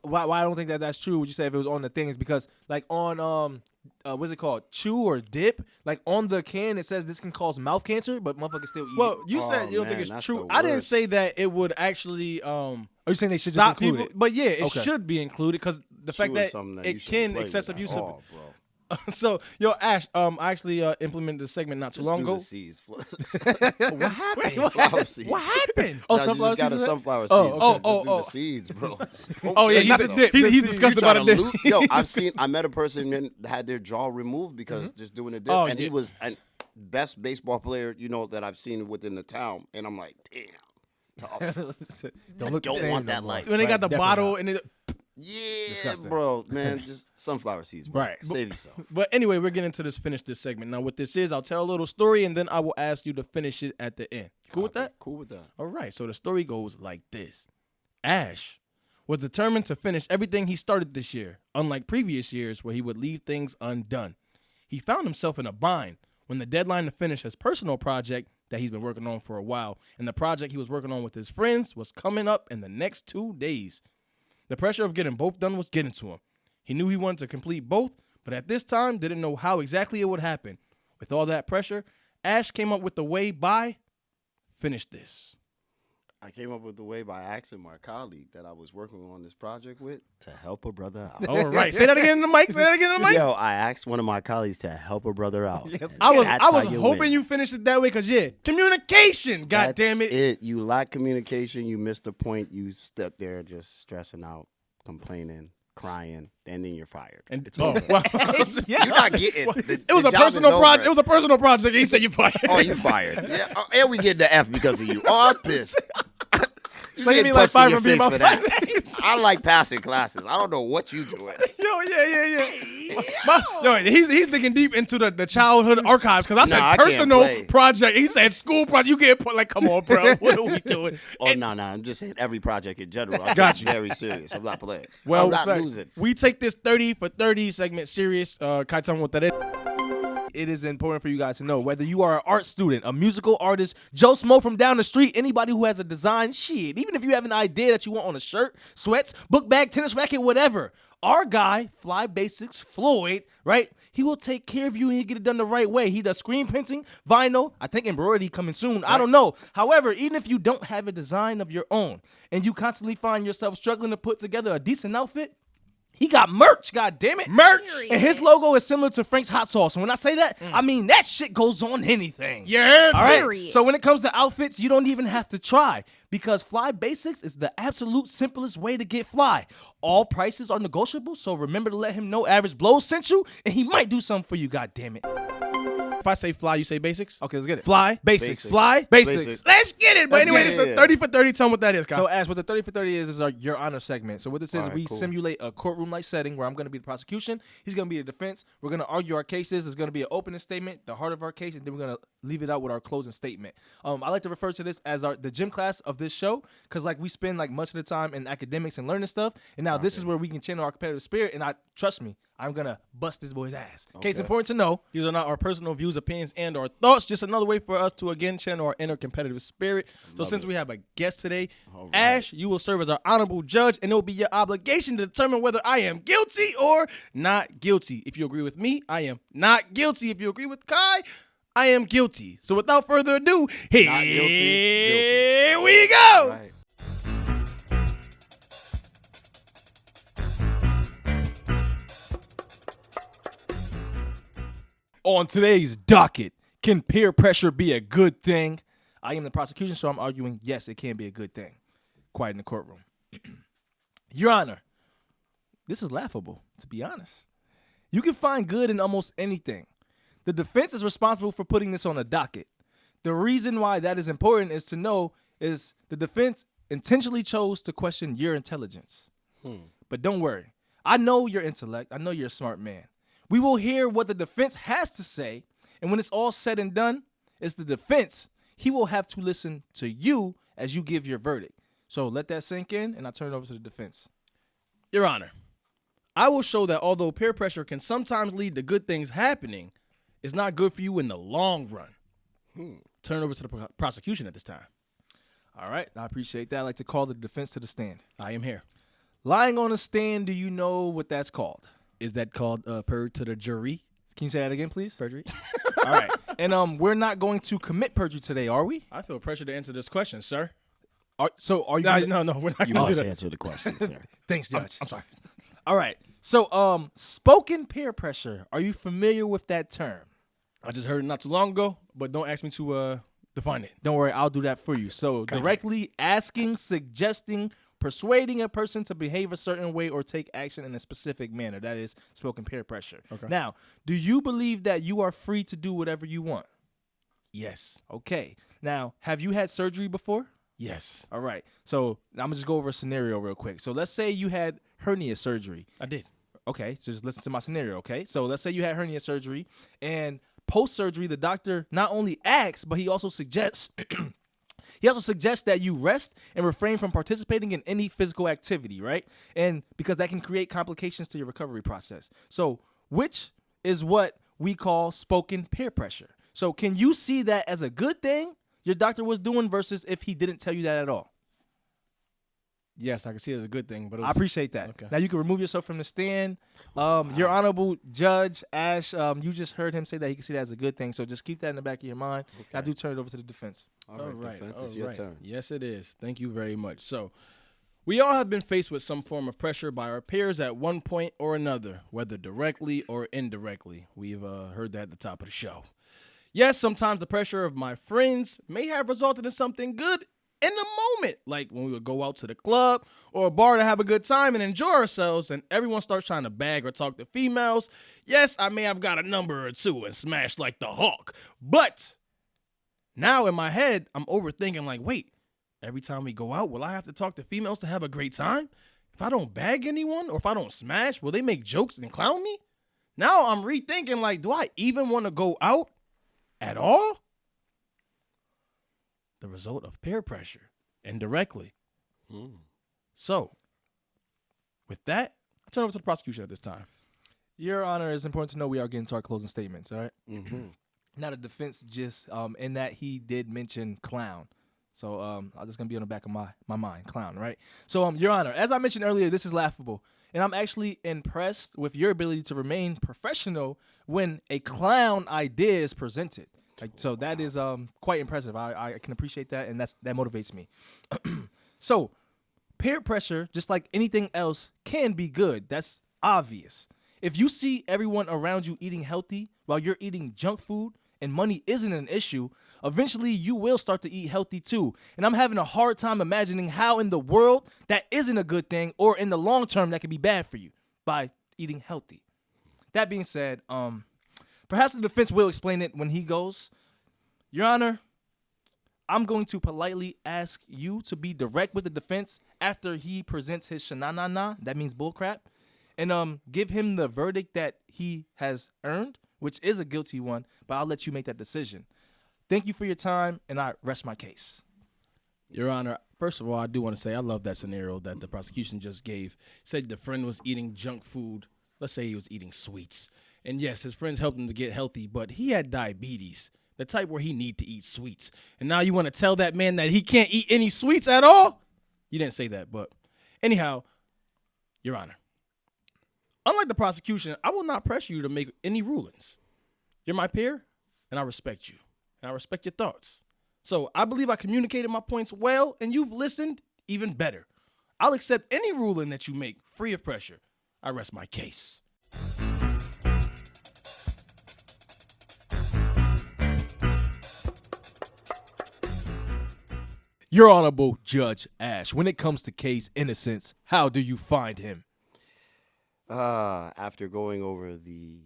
why I don't think that's true. Would you say if it was on the things? Because like on what's it called? Chew or dip? Like on the can, it says this can cause mouth cancer, but motherfuckers still eat it. Well, you said you don't think it's true. I didn't say that it would actually. Are you saying they should stop just include people? it? But yeah, it should be included because the fact that it can excessive use of it. Bro. So, yo, Ash, I actually implemented this segment not too long ago. The seeds. What happened? Flower seeds. What happened? Oh, sunflower you just got seeds. a sunflower seeds. Oh, Just do the seeds, bro. Yeah, not the dip. He's disgusted about a dip. Yo, I met a person that had their jaw removed because just doing a dip, and he was a best baseball player, that I've seen within the town, and I'm like, damn. Don't want that life. When they got the bottle and it. Yeah, Disgusting. bro, man, just sunflower seeds, bro. Right. Save yourself. But anyway, we're getting to finish this segment. Now, what this is, I'll tell a little story, and then I will ask you to finish it at the end. You cool with that? Cool with that. All right, so the story goes like this. Ash was determined to finish everything he started this year, unlike previous years where he would leave things undone. He found himself in a bind when the deadline to finish his personal project that he's been working on for a while, and the project he was working on with his friends was coming up in the next 2 days. The pressure of getting both done was getting to him. He knew he wanted to complete both, but at this time didn't know how exactly it would happen. With all that pressure, Ash came up with the way by finish this. I came up with the way by asking my colleague that I was working on this project with to help a brother out. All right. Say that again in the mic. Say that again in the mic. Yo, I asked one of my colleagues to help a brother out. Yes, I was hoping you finished it that way because, communication, God damn it. You lack communication. You missed the point. You stuck there just stressing out, complaining, crying, and then you're fired. And it's over. Wow. You're not getting it was a personal project. It was a personal project. He said you fired. Oh, you fired. Yeah. And we get the F because of you. Oh, I'm pissed. So you mean like fired from being my that. I like passing classes. I don't know what you doing. He's digging deep into the childhood archives because I said personal project. He said school project. You get put like, come on, bro. What are we doing? No. I'm just saying every project in general. I got you very serious. I'm not playing. Well, I'm not losing. We take this 30 for 30 segment serious. Kai, tell me what that is. It is important for you guys to know whether you are an art student, a musical artist, Joe Smo from down the street, anybody who has a design, shit. Even if you have an idea that you want on a shirt, sweats, book bag, tennis racket, whatever. Our guy, Fly Basics Floyd, right? He will take care of you and he'll get it done the right way. He does screen printing, vinyl, I think embroidery coming soon. Right. I don't know. However, even if you don't have a design of your own and you constantly find yourself struggling to put together a decent outfit, he got merch, god damn it. Merch! And his logo is similar to Frank's hot sauce. And when I say that, I mean that shit goes on anything. Yeah, all right? So when it comes to outfits, you don't even have to try because Fly Basics is the absolute simplest way to get fly. All prices are negotiable, so remember to let him know Average Blows sent you, and he might do something for you, god damn it. If I say fly, you say basics? Okay, let's get it. Fly, basics. Fly, basics. Let's get it. But anyway, this is the 30 for 30. Tell them what that is, Kyle. So, Ash, what the 30 for 30 is our Your Honor segment. So, what this is, we simulate a courtroom-like setting where I'm going to be the prosecution. He's going to be the defense. We're going to argue our cases. There's going to be an opening statement, the heart of our case, and then we're going to leave it out with our closing statement. I like to refer to this as the gym class of this show because, we spend, much of the time in academics and learning stuff. And now this is where we can channel our competitive spirit. And trust me, I'm going to bust this boy's ass. Okay, it's important to know. These are not our personal views, opinions, and or thoughts. Just another way for us to, again, channel our inner competitive spirit. So since we have a guest today, Ash, you will serve as our honorable judge, and it will be your obligation to determine whether I am guilty or not guilty. If you agree with me, I am not guilty. If you agree with Kai, I am guilty. So without further ado, here we go. Right. On today's docket, can peer pressure be a good thing? I am the prosecution, so I'm arguing, yes, it can be a good thing. Quiet in the courtroom. Your Honor, this is laughable, to be honest. You can find good in almost anything. The defense is responsible for putting this on a docket. The reason why that is important is to know is the defense intentionally chose to question your intelligence. But don't worry. I know your intellect. I know you're a smart man. We will hear what the defense has to say, and when it's all said and done, it's the defense. He will have to listen to you as you give your verdict. So let that sink in, and I turn it over to the defense. Your Honor, I will show that although peer pressure can sometimes lead to good things happening, it's not good for you in the long run. Turn it over to the prosecution at this time. All right, I appreciate that. I'd like to call the defense to the stand. I am here. Lying on a stand, do you know what that's called? Is that called perjury to the jury? Can you say that again, please? Perjury. All right. And we're not going to commit perjury today, are we? I feel pressure to answer this question, sir. Are you? No, we're not You going to must do that. answer the question, sir. Thanks, Judge. I'm sorry. All right. So, spoken peer pressure. Are you familiar with that term? I just heard it not too long ago, but don't ask me to define it. Don't worry, I'll do that for you. So, directly asking, suggesting, persuading a person to behave a certain way or take action in a specific manner. That is spoken peer pressure. Okay. Now, do you believe that you are free to do whatever you want? Yes. Okay. Now, have you had surgery before? Yes. All right. So, I'm going to just go over a scenario real quick. So, let's say you had hernia surgery. I did. Okay. So, just listen to my scenario, okay? So, let's say you had hernia surgery, and post-surgery, the doctor not only asks, but he also suggests that you rest and refrain from participating in any physical activity, right? And because that can create complications to your recovery process. So, which is what we call spoken peer pressure. So, can you see that as a good thing your doctor was doing versus if he didn't tell you that at all? Yes, I can see it as a good thing, but I appreciate that. Okay. Now you can remove yourself from the stand. Your Honorable Judge Ash, you just heard him say that he can see that as a good thing, so just keep that in the back of your mind. Okay. I do turn it over to the defense. All right, defense, it's your turn. Yes, it is. Thank you very much. So, we all have been faced with some form of pressure by our peers at one point or another, whether directly or indirectly. We've heard that at the top of the show. Yes, sometimes the pressure of my friends may have resulted in something good in the moment, like when we would go out to the club or a bar to have a good time and enjoy ourselves, and everyone starts trying to bag or talk to females. Yes, I may have got a number or two and smashed like the Hawk, but now in my head, I'm overthinking like, wait, every time we go out, will I have to talk to females to have a great time? If I don't bag anyone or if I don't smash, will they make jokes and clown me? Now I'm rethinking like, do I even want to go out at all? The result of peer pressure indirectly. So, with that, I turn over to the prosecution at this time. Your Honor, it's important to know we are getting to our closing statements, all right? Mm-hmm. Now the defense just, in that he did mention clown. So I'm just going to be on the back of my mind, clown, right? So, Your Honor, as I mentioned earlier, this is laughable. And I'm actually impressed with your ability to remain professional when a clown idea is presented. So that is quite impressive. I can appreciate that, and that motivates me. So peer pressure, just like anything else, can be good. That's obvious. If you see everyone around you eating healthy while you're eating junk food and money isn't an issue, eventually you will start to eat healthy too. And I'm having a hard time imagining how in the world that isn't a good thing, or in the long term that can be bad for you by eating healthy. That being said, perhaps the defense will explain it when he goes. Your Honor, I'm going to politely ask you to be direct with the defense after he presents his shananana, that means bullcrap, and give him the verdict that he has earned, which is a guilty one, but I'll let you make that decision. Thank you for your time, and I rest my case. Your Honor, first of all, I do want to say I love that scenario that the prosecution just gave. Said the friend was eating junk food. Let's say he was eating sweets. And yes, his friends helped him to get healthy, but he had diabetes, the type where he need to eat sweets. And now you want to tell that man that he can't eat any sweets at all? You didn't say that, but anyhow, Your Honor, unlike the prosecution, I will not pressure you to make any rulings. You're my peer, and I respect you, and I respect your thoughts. So I believe I communicated my points well, and you've listened even better. I'll accept any ruling that you make, free of pressure. I rest my case. Your Honorable Judge Ash, when it comes to case innocence, how do you find him? After going over the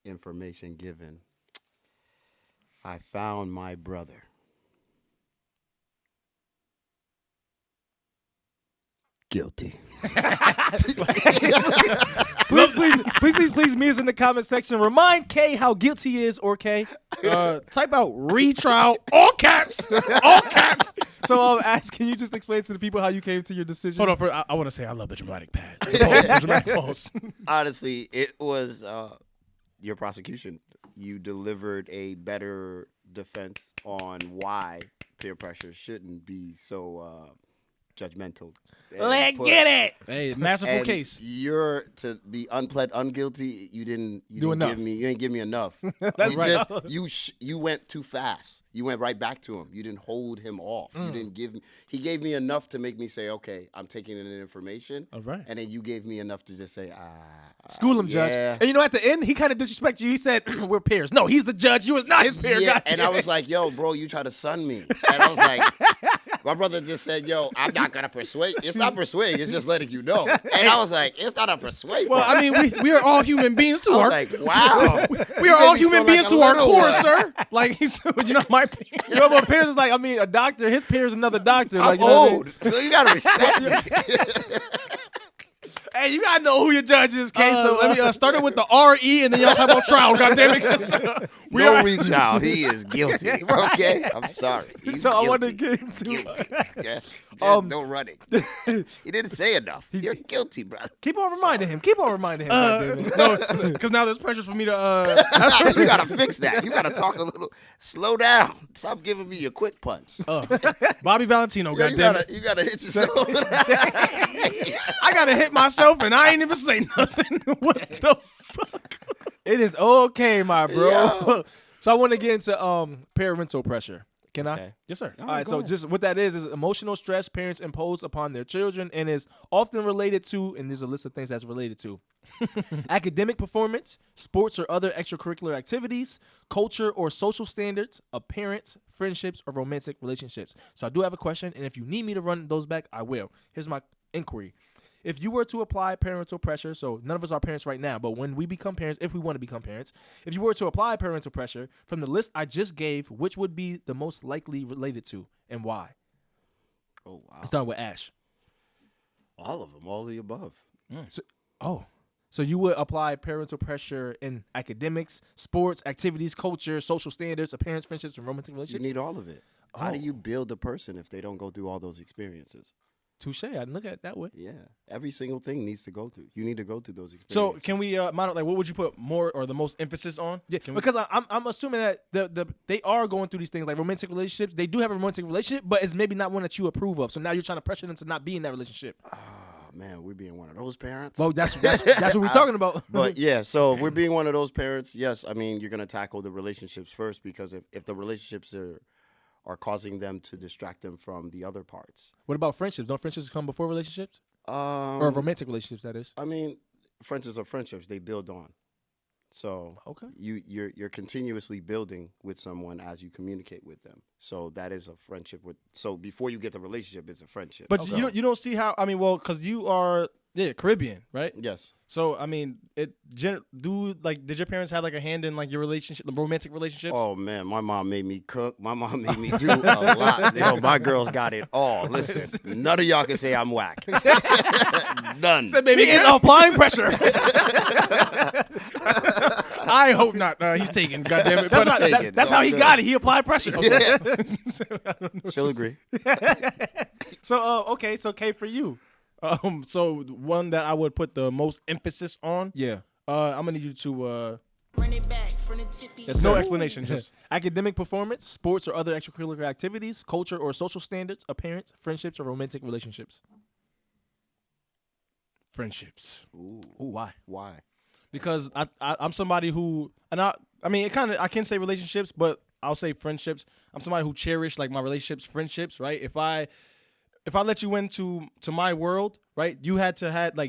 information given, I found my brother. Guilty. Please please meet us in the comment section. Remind K how guilty he is, or K. Type out retrial, all caps, all caps. So, Ash, can you just explain to the people how you came to your decision? Hold on, I want to say I love the dramatic pad. The dramatic pause. Honestly, it was your prosecution. You delivered a better defense on why peer pressure shouldn't be so judgmental. Let's get it. Hey, masterful case. You're to be unpled unguilty. You didn't give me enough. That's right. You went too fast. You went right back to him. You didn't hold him off. You didn't give me. He gave me enough to make me say, okay, I'm taking in the information. All right. And then you gave me enough to just say, School him, Judge. And you know, at the end, he kind of disrespected you. He said, we're peers. No, he's the judge. You was not his peer. Yeah, and I was like, yo, bro, you try to sun me. And I was like, my brother just said, yo, I'm not going to persuade. It's not persuade. It's just letting you know. And I was like, it's not a persuade. Well, I mean, we are all human beings to I was our. like, wow. We are all human beings to our core, one. sir. Like you're not my peer. You know, but peers is like, I mean, a doctor, his peer is another doctor. I'm like, you know old, so you got to respect me. Hey, you gotta know who your judge is, K. So So let me start it with the R-E and then y'all talk about trial. God damn it. No retrial. He is guilty. Okay? I'm sorry. He's so guilty. I want to get into Guilty. Yeah. There's no running. He didn't say enough. You're guilty, brother. keep on reminding him. Keep on reminding him. goddammit. No, because now there's pressure for me to. You got to fix that. You got to talk a little. Slow down. Stop giving me your quick punch. Bobby Valentino. Yeah, God damn it. you gotta hit yourself. I gotta hit myself and I ain't even say nothing. What the fuck? It is okay, my bro. Yo. So I want to get into parental pressure. Can I? Okay. Yes, sir. All right, so just what that is emotional stress parents impose upon their children and is often related to, and there's a list of things that's related to, academic performance, sports or other extracurricular activities, culture or social standards, appearance, friendships, or romantic relationships. So I do have a question, and if you need me to run those back, I will. Here's my inquiry. If you were to apply parental pressure, so none of us are parents right now, but when we become parents, if we want to become parents, if you were to apply parental pressure from the list I just gave, which would be the most likely related to and why? Oh, wow. Let's start with Ash. All of them, all of the above. So you would apply parental pressure in academics, sports, activities, culture, social standards, appearance, friendships, and romantic You relationships? need all of it. How do you build a person if they don't go through all those experiences? Touche. I didn't look at it that way. Yeah, every single thing needs to go through. You need to go through those So experiences. can we model, like, what would you put more or the most emphasis on? Yeah, Can we- because I'm assuming that they are going through these things like romantic relationships. They do have a romantic relationship, but it's maybe not one that you approve of. So now you're trying to pressure them to not be in that relationship. Oh, man, we're being one of those parents. Well, that's what we're talking about. But yeah, so if we're being one of those parents, yes, I mean, you're going to tackle the relationships first, because if the relationships are causing them to distract them from the other parts. What about friendships? Don't friendships come before relationships? Or romantic relationships, that is. I mean, friendships are friendships. They build on. So Okay. you're continuously building with someone as you communicate with them. So that is a friendship. So before you get the relationship, it's a friendship. But So- you don't see how, I mean, well, because you are Caribbean, right? Yes. So I mean, did your parents have like a hand in like your relationship, the romantic relationships? Oh man, my mom made me cook. My mom made me do a lot. My girls got it all. Listen, none of y'all can say I'm whack. None. Maybe it's applying pressure. I hope not. He's taken. Goddamn it. That's, But, right. take it. That's No, how he good. got it. He applied pressure. She'll agree. So, okay. So, K, for you. so one that I would put the most emphasis on. Yeah. I'm gonna need you to. Run it back from the tippy. There's no explanation. Just Academic performance, sports or other extracurricular activities, culture or social standards, appearance, friendships, or romantic relationships. friendships. Ooh, Why? why? Because I'm somebody who, and I mean, I can say relationships, but I'll say friendships. I'm somebody who cherish like my relationships, friendships, right? If I let you into my world, right, you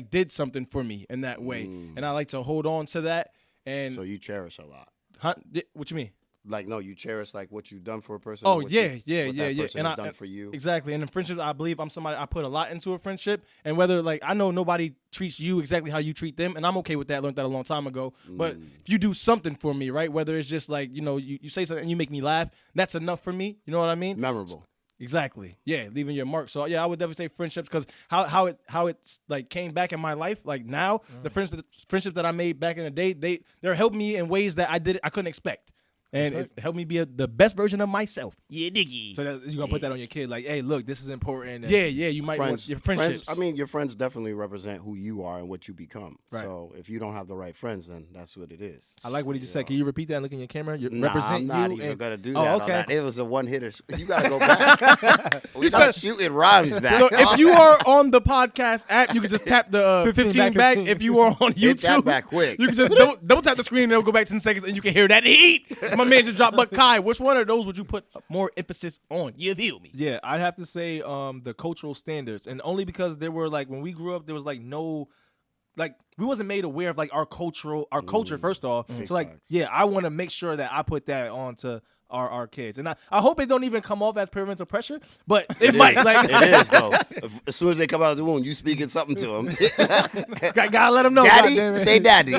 did something for me in that way, and I like to hold on to that. And So you cherish a lot. what you mean? Like, no, you cherish like what you've done for a person. Oh or what yeah. that person And has done for you. Exactly. And in friendships, I believe I'm somebody, I put a lot into a friendship, and whether like I know nobody treats you exactly how you treat them, and I'm okay with that. I learned that a long time ago. But if you do something for me, right, whether it's just like you say something and you make me laugh, that's enough for me. You know what I mean? Memorable. Exactly. Yeah, leaving your mark. So yeah, I would definitely say friendships because how it's like came back in my life. Like now, the friendships that I made back in the day, they're helping me in ways that I couldn't expect. And it helped me be the best version of myself. Yeah, diggy. So you're going to put that on your kid, like, hey, look, this is important. Yeah, you might want your friendships. I mean, your friends definitely represent who you are and what you become. Right. So if you don't have the right friends, then that's what it is. I like what he just said. Can you repeat that and look in your camera? I'm not even going to do that. Oh, okay. It was a one-hitter. You got to go back. We're not shooting rhymes back. So if you are on the podcast app, you can just tap the 15 back. 15. If you are on YouTube, Hit that back quick. you can just double tap the screen and it'll go back 10 seconds and you can hear that heat. My man just dropped. But Kai, which one of those would you put more emphasis on? You feel me? Yeah, I'd have to say the cultural standards. And only because there were, like, when we grew up, there was, like, no, like, we wasn't made aware of, like, our culture, first off. So, like, yeah, I want to make sure that I put that onto our kids. And I hope it don't even come off as parental pressure, but it might. Like, it is, though. As soon as they come out of the womb, you speaking something to them. gotta let them know. Daddy, say daddy.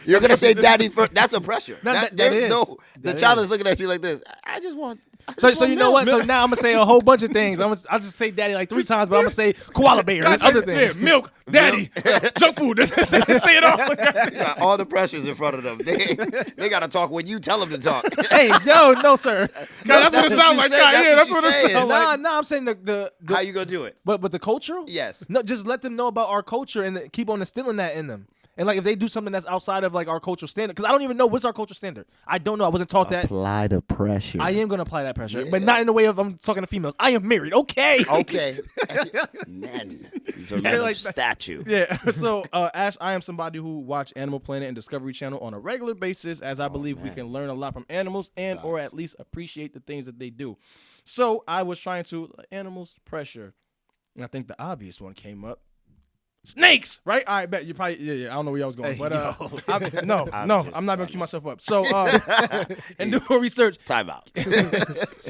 You're going to say daddy first. That's a pressure. The child is looking at you like this. I just want... So you know what? So now I'm gonna say a whole bunch of things. I'll just say daddy like 3 times, but I'm gonna say koala bear and other things. Yeah, milk, daddy, junk food. Say it all. You got all the pressures in front of them. They got to talk when you tell them to talk. Hey, no, sir. God, that's what it sounds like. That's what it sounds like. Nah, I'm saying the How you gonna do it? but the cultural? Yes. No, just let them know about our culture and keep on instilling that in them. And like if they do something that's outside of like our cultural standard, because I don't even know what's our cultural standard. I don't know. I wasn't taught that. Apply the pressure. I am gonna apply that pressure, but not in the way of I'm talking to females. I am married. Okay. Okay. Man, he's a little like statue. Yeah. So, Ash, I am somebody who watch Animal Planet and Discovery Channel on a regular basis, as I believe we can learn a lot from animals and or at least appreciate the things that they do. So I was trying to animals pressure, and I think the obvious one came up. Snakes, right? All right, bet you probably yeah. I don't know where I was going, but I'm not gonna cue myself up. So and doing research, Time out.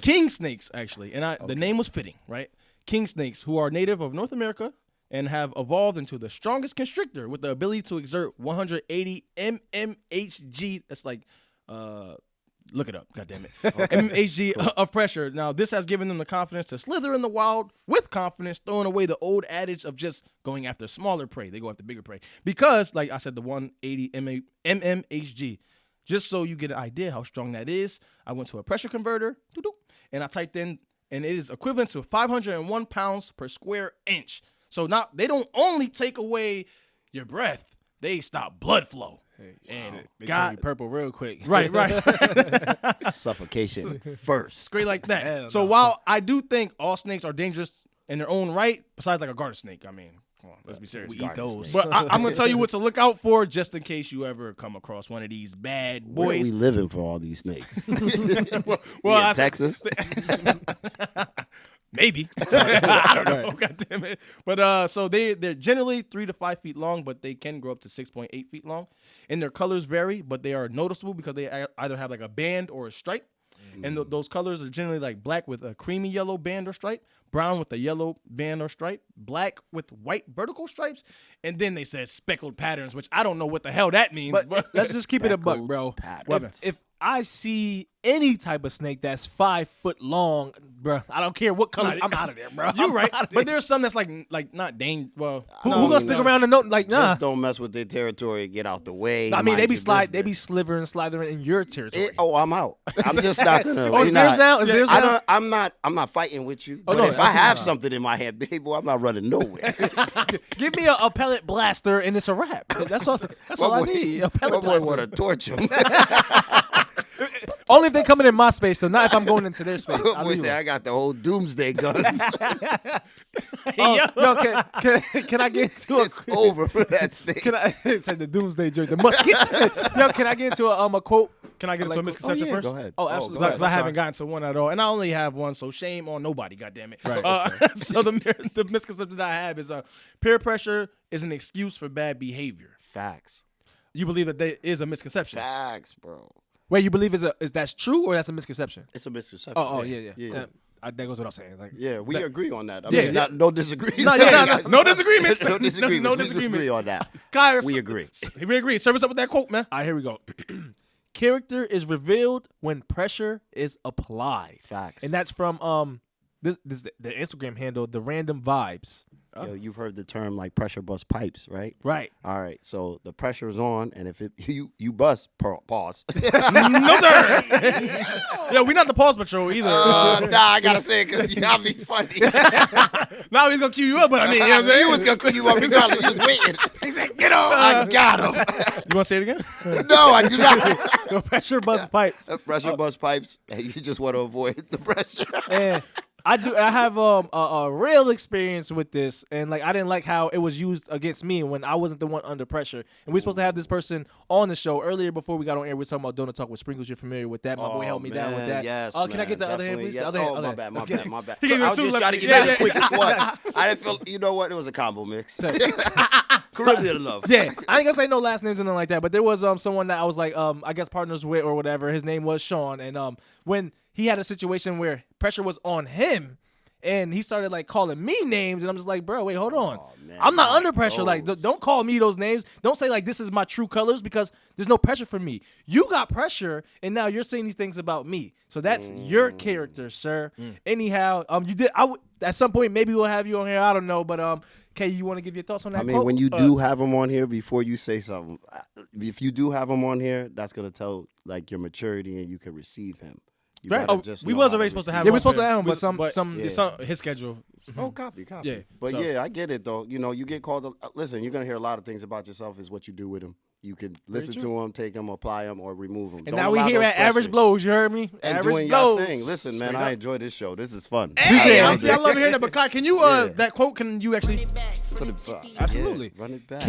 king snakes actually, and the name was fitting, right? King snakes, who are native of North America and have evolved into the strongest constrictor with the ability to exert 180 mmHg. That's like look it up, goddammit. mmHg of pressure. Now, this has given them the confidence to slither in the wild with confidence, throwing away the old adage of just going after smaller prey. They go after bigger prey. Because, like I said, the 180 mmHg. Just so you get an idea how strong that is, I went to a pressure converter, and I typed in, and it is equivalent to 501 pounds per square inch. So now, they don't only take away your breath, they stop blood flow. And they turn you purple real quick. Right. Suffocation first. Straight like that. Hell So no. while I do think all snakes are dangerous in their own right, besides like a garter snake, I mean, come on, let's be serious. We eat those. But I'm going to tell you what to look out for just in case you ever come across one of these bad Where are we boys. living for all these snakes? Well, in Texas? Maybe. I don't know. God damn it. But so they're generally 3 to 5 feet long, but they can grow up to 6.8 feet long. And their colors vary, but they are noticeable because they either have like a band or a stripe. And those colors are generally like black with a creamy yellow band or stripe, brown with a yellow band or stripe, black with white vertical stripes, and then they said speckled patterns, which I don't know what the hell that means. But Let's just keep it a buck, bro. Patterns. If I see any type of snake that's 5 foot long, bro, I don't care what color. I'm out of there, bro. you're right. But But there's some that's like not dangerous. Well, who gonna stick around and know? Like, nah. Just don't mess with their territory. Get out the way. I mean, mind they be your slithering in your territory. I'm out. I'm just not gonna. Oh, it's theirs now? Is theirs now? I'm not fighting with you. But no, if I have absolutely not. something in my head, baby, I'm not running nowhere. Give me a pellet blaster and it's a wrap. That's all. That's all I need. A My pellet boy blaster. want to torch him. Only if they coming in my space, so not if I'm going into their space. I'll Boy leave say them. I got the whole doomsday guns. Yo, can I get into a? It's over for that snake. Can I? It's like the doomsday joke. The musket. Yo, can I get into a quote? can I get into a misconception first? Go ahead. Oh, absolutely. Because I haven't gotten to one at all, and I only have one, so shame on nobody. Goddamn it! Right. So the misconception that I have is peer pressure is an excuse for bad behavior. Facts. You believe that there is a misconception? Facts, bro. Wait, you believe is that's true or that's a misconception? It's a misconception. Oh, yeah. Yeah. That goes what I'm saying. Like, Yeah, we agree on that. I Yeah, mean, yeah. no disagreements. No disagreements. no disagreements. No We disagreements. agree on that. Kai, We agree. We agree. Service up with that quote, man. all right, here we go. Character is revealed when pressure is applied. Facts. And that's from the Instagram handle, the Random Vibes. Yo, you've heard the term like pressure bust pipes, right? Right. All right. So the pressure is on, and if you bust, pause. No, sir. Yeah, we not the pause patrol either. Nah, I gotta say it because y'all be funny. Now he's gonna cue you up, but I mean, you know what I'm saying? You was gonna cue you up regardless. You was waiting. He said, "Get on." I got him. You want to say it again? No, I do not. The pressure bust pipes. Pressure bust pipes. And you just want to avoid the pressure. And I have a real experience with this, and like I didn't like how it was used against me when I wasn't the one under pressure. And we are supposed to have this person on the show earlier before we got on air. We were talking about Donut Talk with Sprinkles. You're familiar with that? My boy helped me down with that. Yes, can I get the other hand, please? Yes. The other hand. My bad. Let's get it. My bad. He So gave you I was two just left- trying to get yeah, that the quickest one. I didn't feel. You know what? It was a combo mix. Caribbean love. Yeah, I ain't gonna say no last names or nothing like that, but there was someone that I was like I guess partners with or whatever. His name was Sean, and when he had a situation where pressure was on him. And he started like calling me names, and I'm just like, bro, wait, hold on. Man, I'm not like under pressure. Like, those. don't call me those names. Don't say like this is my true colors because there's no pressure for me. You got pressure, and now you're saying these things about me. So that's your character, sir. Anyhow, you did. At some point maybe we'll have you on here. I don't know, but Kay, you want to give your thoughts on that? I mean, quote? when you do have them on here, before you say something, if you do have them on here, that's gonna tell like your maturity and you can receive him. You Right. gotta Oh, just We know was how already to supposed to receive have Yeah, him we're up supposed to here, have him, but some. it's on his schedule. Oh, copy. Yeah, But so- yeah, I get it though. You know, you get called. Listen, you're gonna hear a lot of things about yourself. Is what you do with them. You can listen to them, take them, apply them, or remove them. And now we here at Average Blows. You heard me? and Average doing your Blows. thing. Listen, man, I enjoy this show. This is fun. Appreciate I it. love hearing that. But Kai, can you Yeah. that quote? Can you Run actually? it back Put from the it tippy. back. Absolutely. Yeah, run it back.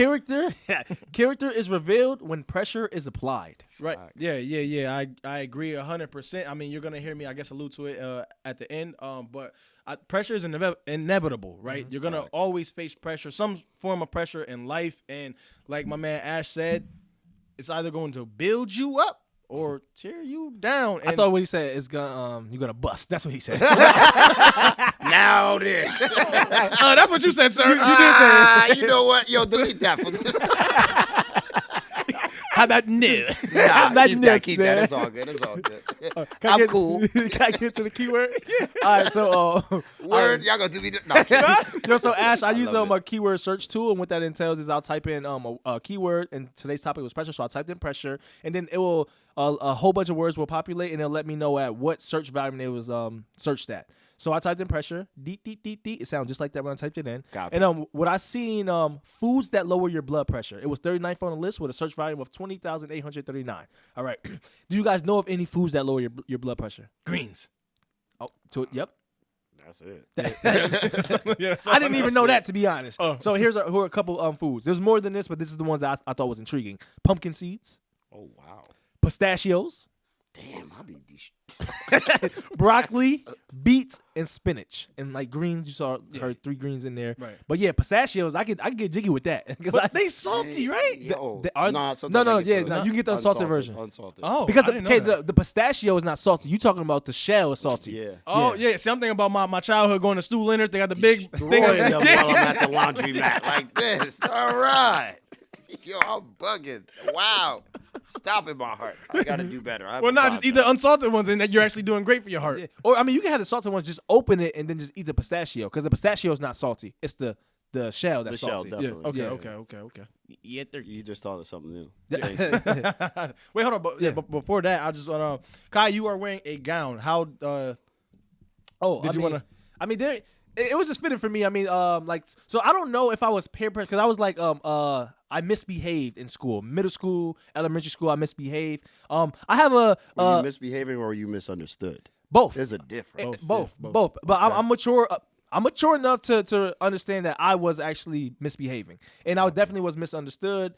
Character is revealed when pressure is applied. Right. Yeah. I agree 100%. I mean, you're gonna hear me, I guess, allude to it at the end. But pressure is inevitable, right? You're gonna always face pressure, some form of pressure in life, and like my man Ash said, it's either going to build you up or tear you down. And I thought what he said is gonna you're gonna bust. That's what he said. Now this. that's what you said, sir. You know what? Yo, delete that. How about no? Nah, That keep nigga that. said. It's all good. It's all good. Can I I'm get- cool. Can I get to the keyword? All right, so Word, y'all gonna do me? No, I'm kidding. yo, so Ash, I use love a keyword search tool, and what that entails is I'll type in a keyword, and today's topic was pressure, so I typed in pressure, and then it will a whole bunch of words will populate, and it'll let me know at what search volume it was searched at. So I typed in pressure, deet. It sounded just like that when I typed it in. Copy. And what I seen foods that lower your blood pressure. It was 39th on the list with a search volume of 20,839. All right, do you guys know of any foods that lower your blood pressure? Greens. Oh, yep. That's it. I didn't even know that, to be honest. So here are a couple foods. There's more than this, but this is the ones that I thought was intriguing. Pumpkin seeds, Oh wow. pistachios, Damn, I'll be. broccoli, beets, and spinach. And like greens, you heard 3 greens in there. Right. But yeah, pistachios, I could get jiggy with that. But they salty, right? Yo, They are- nah, no, sometimes I get you can get the unsalted version. Unsalted. Oh, Because I didn't know that. the pistachio is not salty. You talking about the shell is salty. Yeah. Oh yeah. See, I'm thinking about my childhood going to Stu Leonard's. They got the big thing. Destroying them while I'm at the laundromat like this. All right. Yo, I'm bugging. Wow. Stop in my heart. I gotta do better. Well, not just eat the unsalted ones, and that you're actually doing great for your heart. Yeah. Or I mean, you can have the salted ones. Just open it and then just eat the pistachio because the pistachio is not salty. It's the shell that's The shell, salty. definitely. Okay. Yeah, you just thought of something new. Wait, hold on. But before that, I just want to. Kai, you are wearing a gown. How? Oh, Did you wanna- I mean, it was just fitting for me. I mean, so I don't know if I was peer pressure because I was like, I misbehaved in school, middle school, elementary school. I misbehaved. I have a Were you misbehaving or were you misunderstood? both. There's a difference. Both. But I'm mature. I'm mature enough to understand that I was actually misbehaving, and I definitely was misunderstood.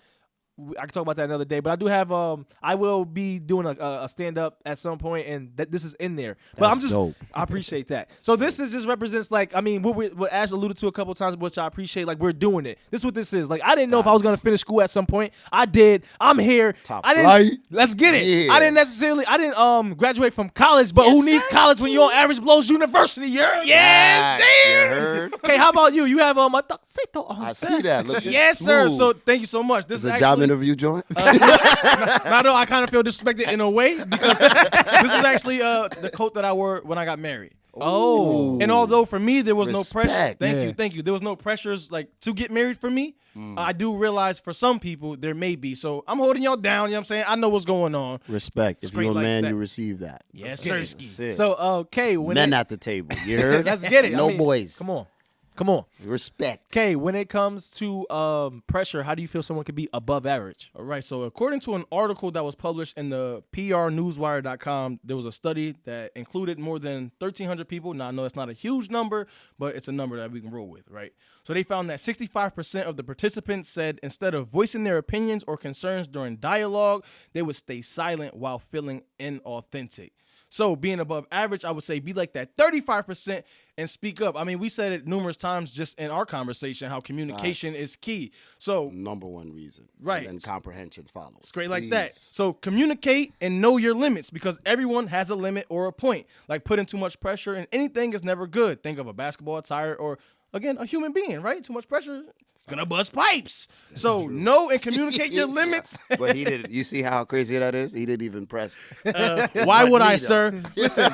I can talk about that another day, but I do have I will be doing a stand up at some point, and this is in there. But That's I'm just dope. I appreciate that. So this is just represents like I mean what Ash alluded to a couple of times, which I appreciate. Like we're doing it. This is what this is. Like I didn't know if I was gonna finish school at some point. I did. I'm here. Top I didn't. flight. Let's get it. Yeah. I didn't graduate from college, but who needs college when you're on Average Blows University? Yeah. Facts, you heard? Okay, how about you? You have a tuxedo on. I see that. Look, Yes, sir. So thank you so much. This It's is a actually, job interview joint. Not though I kind of feel disrespected in a way because this is actually the coat that I wore when I got married. Oh. And although for me there was no pressure, Respect. thank you. There was no pressures like to get married for me. I do realize for some people there may be. So I'm holding y'all down. You know what I'm saying? I know what's going on. Respect. If Straight you're a like man, that. you receive that. Yes, That's sir. it. So, okay, when Men it, at the table. You heard? let's get it. No boys. Come on. Respect. Okay, when it comes to pressure, how do you feel someone could be above average? All right. So according to an article that was published in the prnewswire.com, there was a study that included more than 1,300 people. Now I know it's not a huge number, but it's a number that we can roll with, right? So they found that 65% of the participants said instead of voicing their opinions or concerns during dialogue, they would stay silent while feeling inauthentic. So being above average, I would say be like that 35% and speak up. I mean, we said it numerous times just in our conversation how communication is key. So Number one reason. Right. And then comprehension follows. straight like that. Please. So communicate and know your limits because everyone has a limit or a point. Like putting too much pressure in anything is never good. Think of a basketball tire or, again, a human being, right? Too much pressure, it's going to bust pipes. So know and communicate your limits. But he didn't. You see how crazy that is? He didn't even press. Why would I, sir? Listen,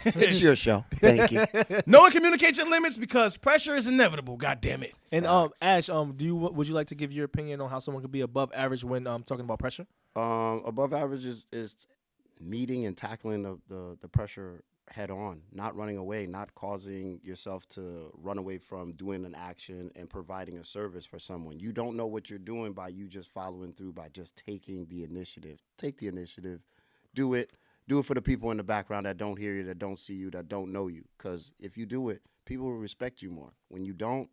It's your show. Thank you. know and communicate your limits because pressure is inevitable. God damn it. And Ash, would you like to give your opinion on how someone could be above average when talking about pressure? Above average is meeting and tackling the pressure head on, not running away, not causing yourself to run away from doing an action and providing a service for someone. You don't know what you're doing by you just following through, by just taking the initiative. Take the initiative. Do it. Do it for the people in the background that don't hear you, that don't see you, that don't know you. Because if you do it, people will respect you more. When you don't,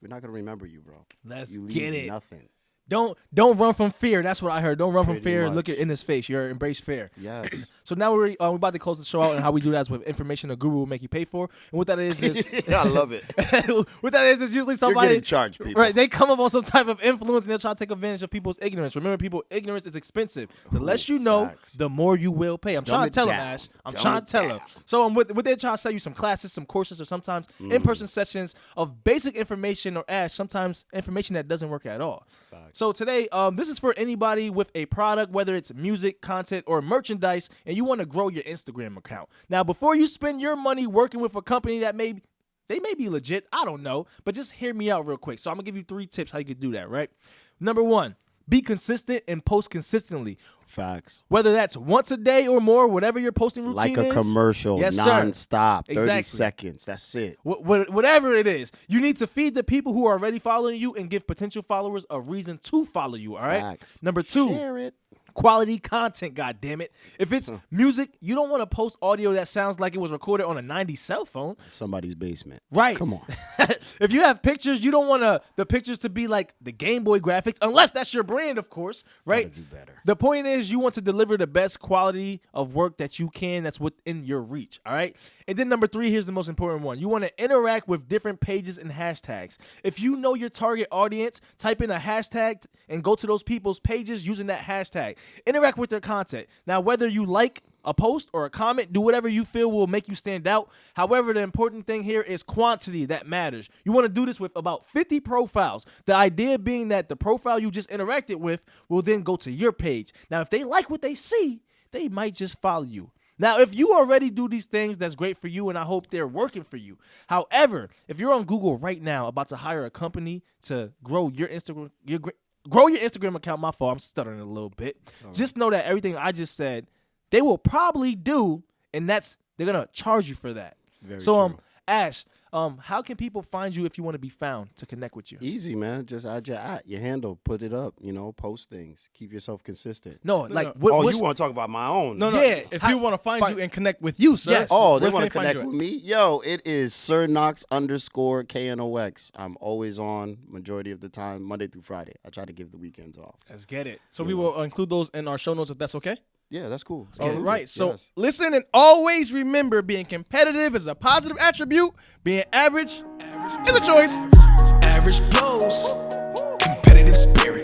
we're not going to remember you, bro. Let's you leave get it. nothing. Don't run from fear. That's what I heard. Don't run from Pretty fear. much. Look it in his face. You're embrace fear. Yes. So now we're about to close the show out, and how we do that is with information a guru will make you pay for. And what that is I love it. what that is usually You're somebody getting charged, people. right. They come up on some type of influence, and they'll try to take advantage of people's ignorance. Remember, people, ignorance is expensive. The less you know, facts. the more you will pay. I'm Dumb trying to it tell him, down. Ash. I'm Dumb trying it to tell him. down. So what they're trying to sell you some classes, some courses, or sometimes in-person sessions of basic information, or Ash, sometimes information that doesn't work at all. So today, this is for anybody with a product, whether it's music, content, or merchandise, and you want to grow your Instagram account. Now, before you spend your money working with a company that may be legit, I don't know, but just hear me out real quick. So I'm gonna give you 3 tips how you could do that, right? Number 1, be consistent and post consistently. Facts. Whether that's once a day or more, whatever your posting routine Like is. a commercial, Yes, sir. non-stop, 30 Exactly. seconds. That's it. Whatever it is, you need to feed the people who are already following you and give potential followers a reason to follow you. All right. Facts. Number 2, Share it. quality content. God damn it! If it's music, you don't want to post audio that sounds like it was recorded on a '90s cell phone. Somebody's basement. Right. Come on. If you have pictures, you don't want the pictures to be like the Game Boy graphics, unless that's your brand, of course, right? Gotta do better. The point is you want to deliver the best quality of work that you can that's within your reach, all right? And then number 3, here's the most important one. You want to interact with different pages and hashtags. If you know your target audience, type in a hashtag and go to those people's pages using that hashtag. Interact with their content. Now, whether you like a post or a comment, do whatever you feel will make you stand out. However, the important thing here is quantity that matters. You want to do this with about 50 profiles. The idea being that the profile you just interacted with will then go to your page. Now, if they like what they see, they might just follow you. Now, if you already do these things, that's great for you, and I hope they're working for you. However, if you're on Google right now about to hire a company to grow your Instagram account, my fault, I'm stuttering a little bit. Just know that everything I just said, they will probably do, and they're gonna charge you for that. Very so, true. Ash, how can people find you if you want to be found to connect with you? Easy, man. Just add your handle, put it up, post things. Keep yourself consistent. No, like no. what? You want to talk about my own? No. Yeah. If you want to find you and connect with you, sir. Yes. Oh, they where want to can they find connect you with me? Yo, it is SirKnox_KNOX. I'm always on majority of the time, Monday through Friday. I try to give the weekends off. Let's get it. So we will include those in our show notes if that's okay. Yeah, that's cool. All right. So Yes. listen and always remember being competitive is a positive attribute. Being average is a choice. Average blows, competitive spirit.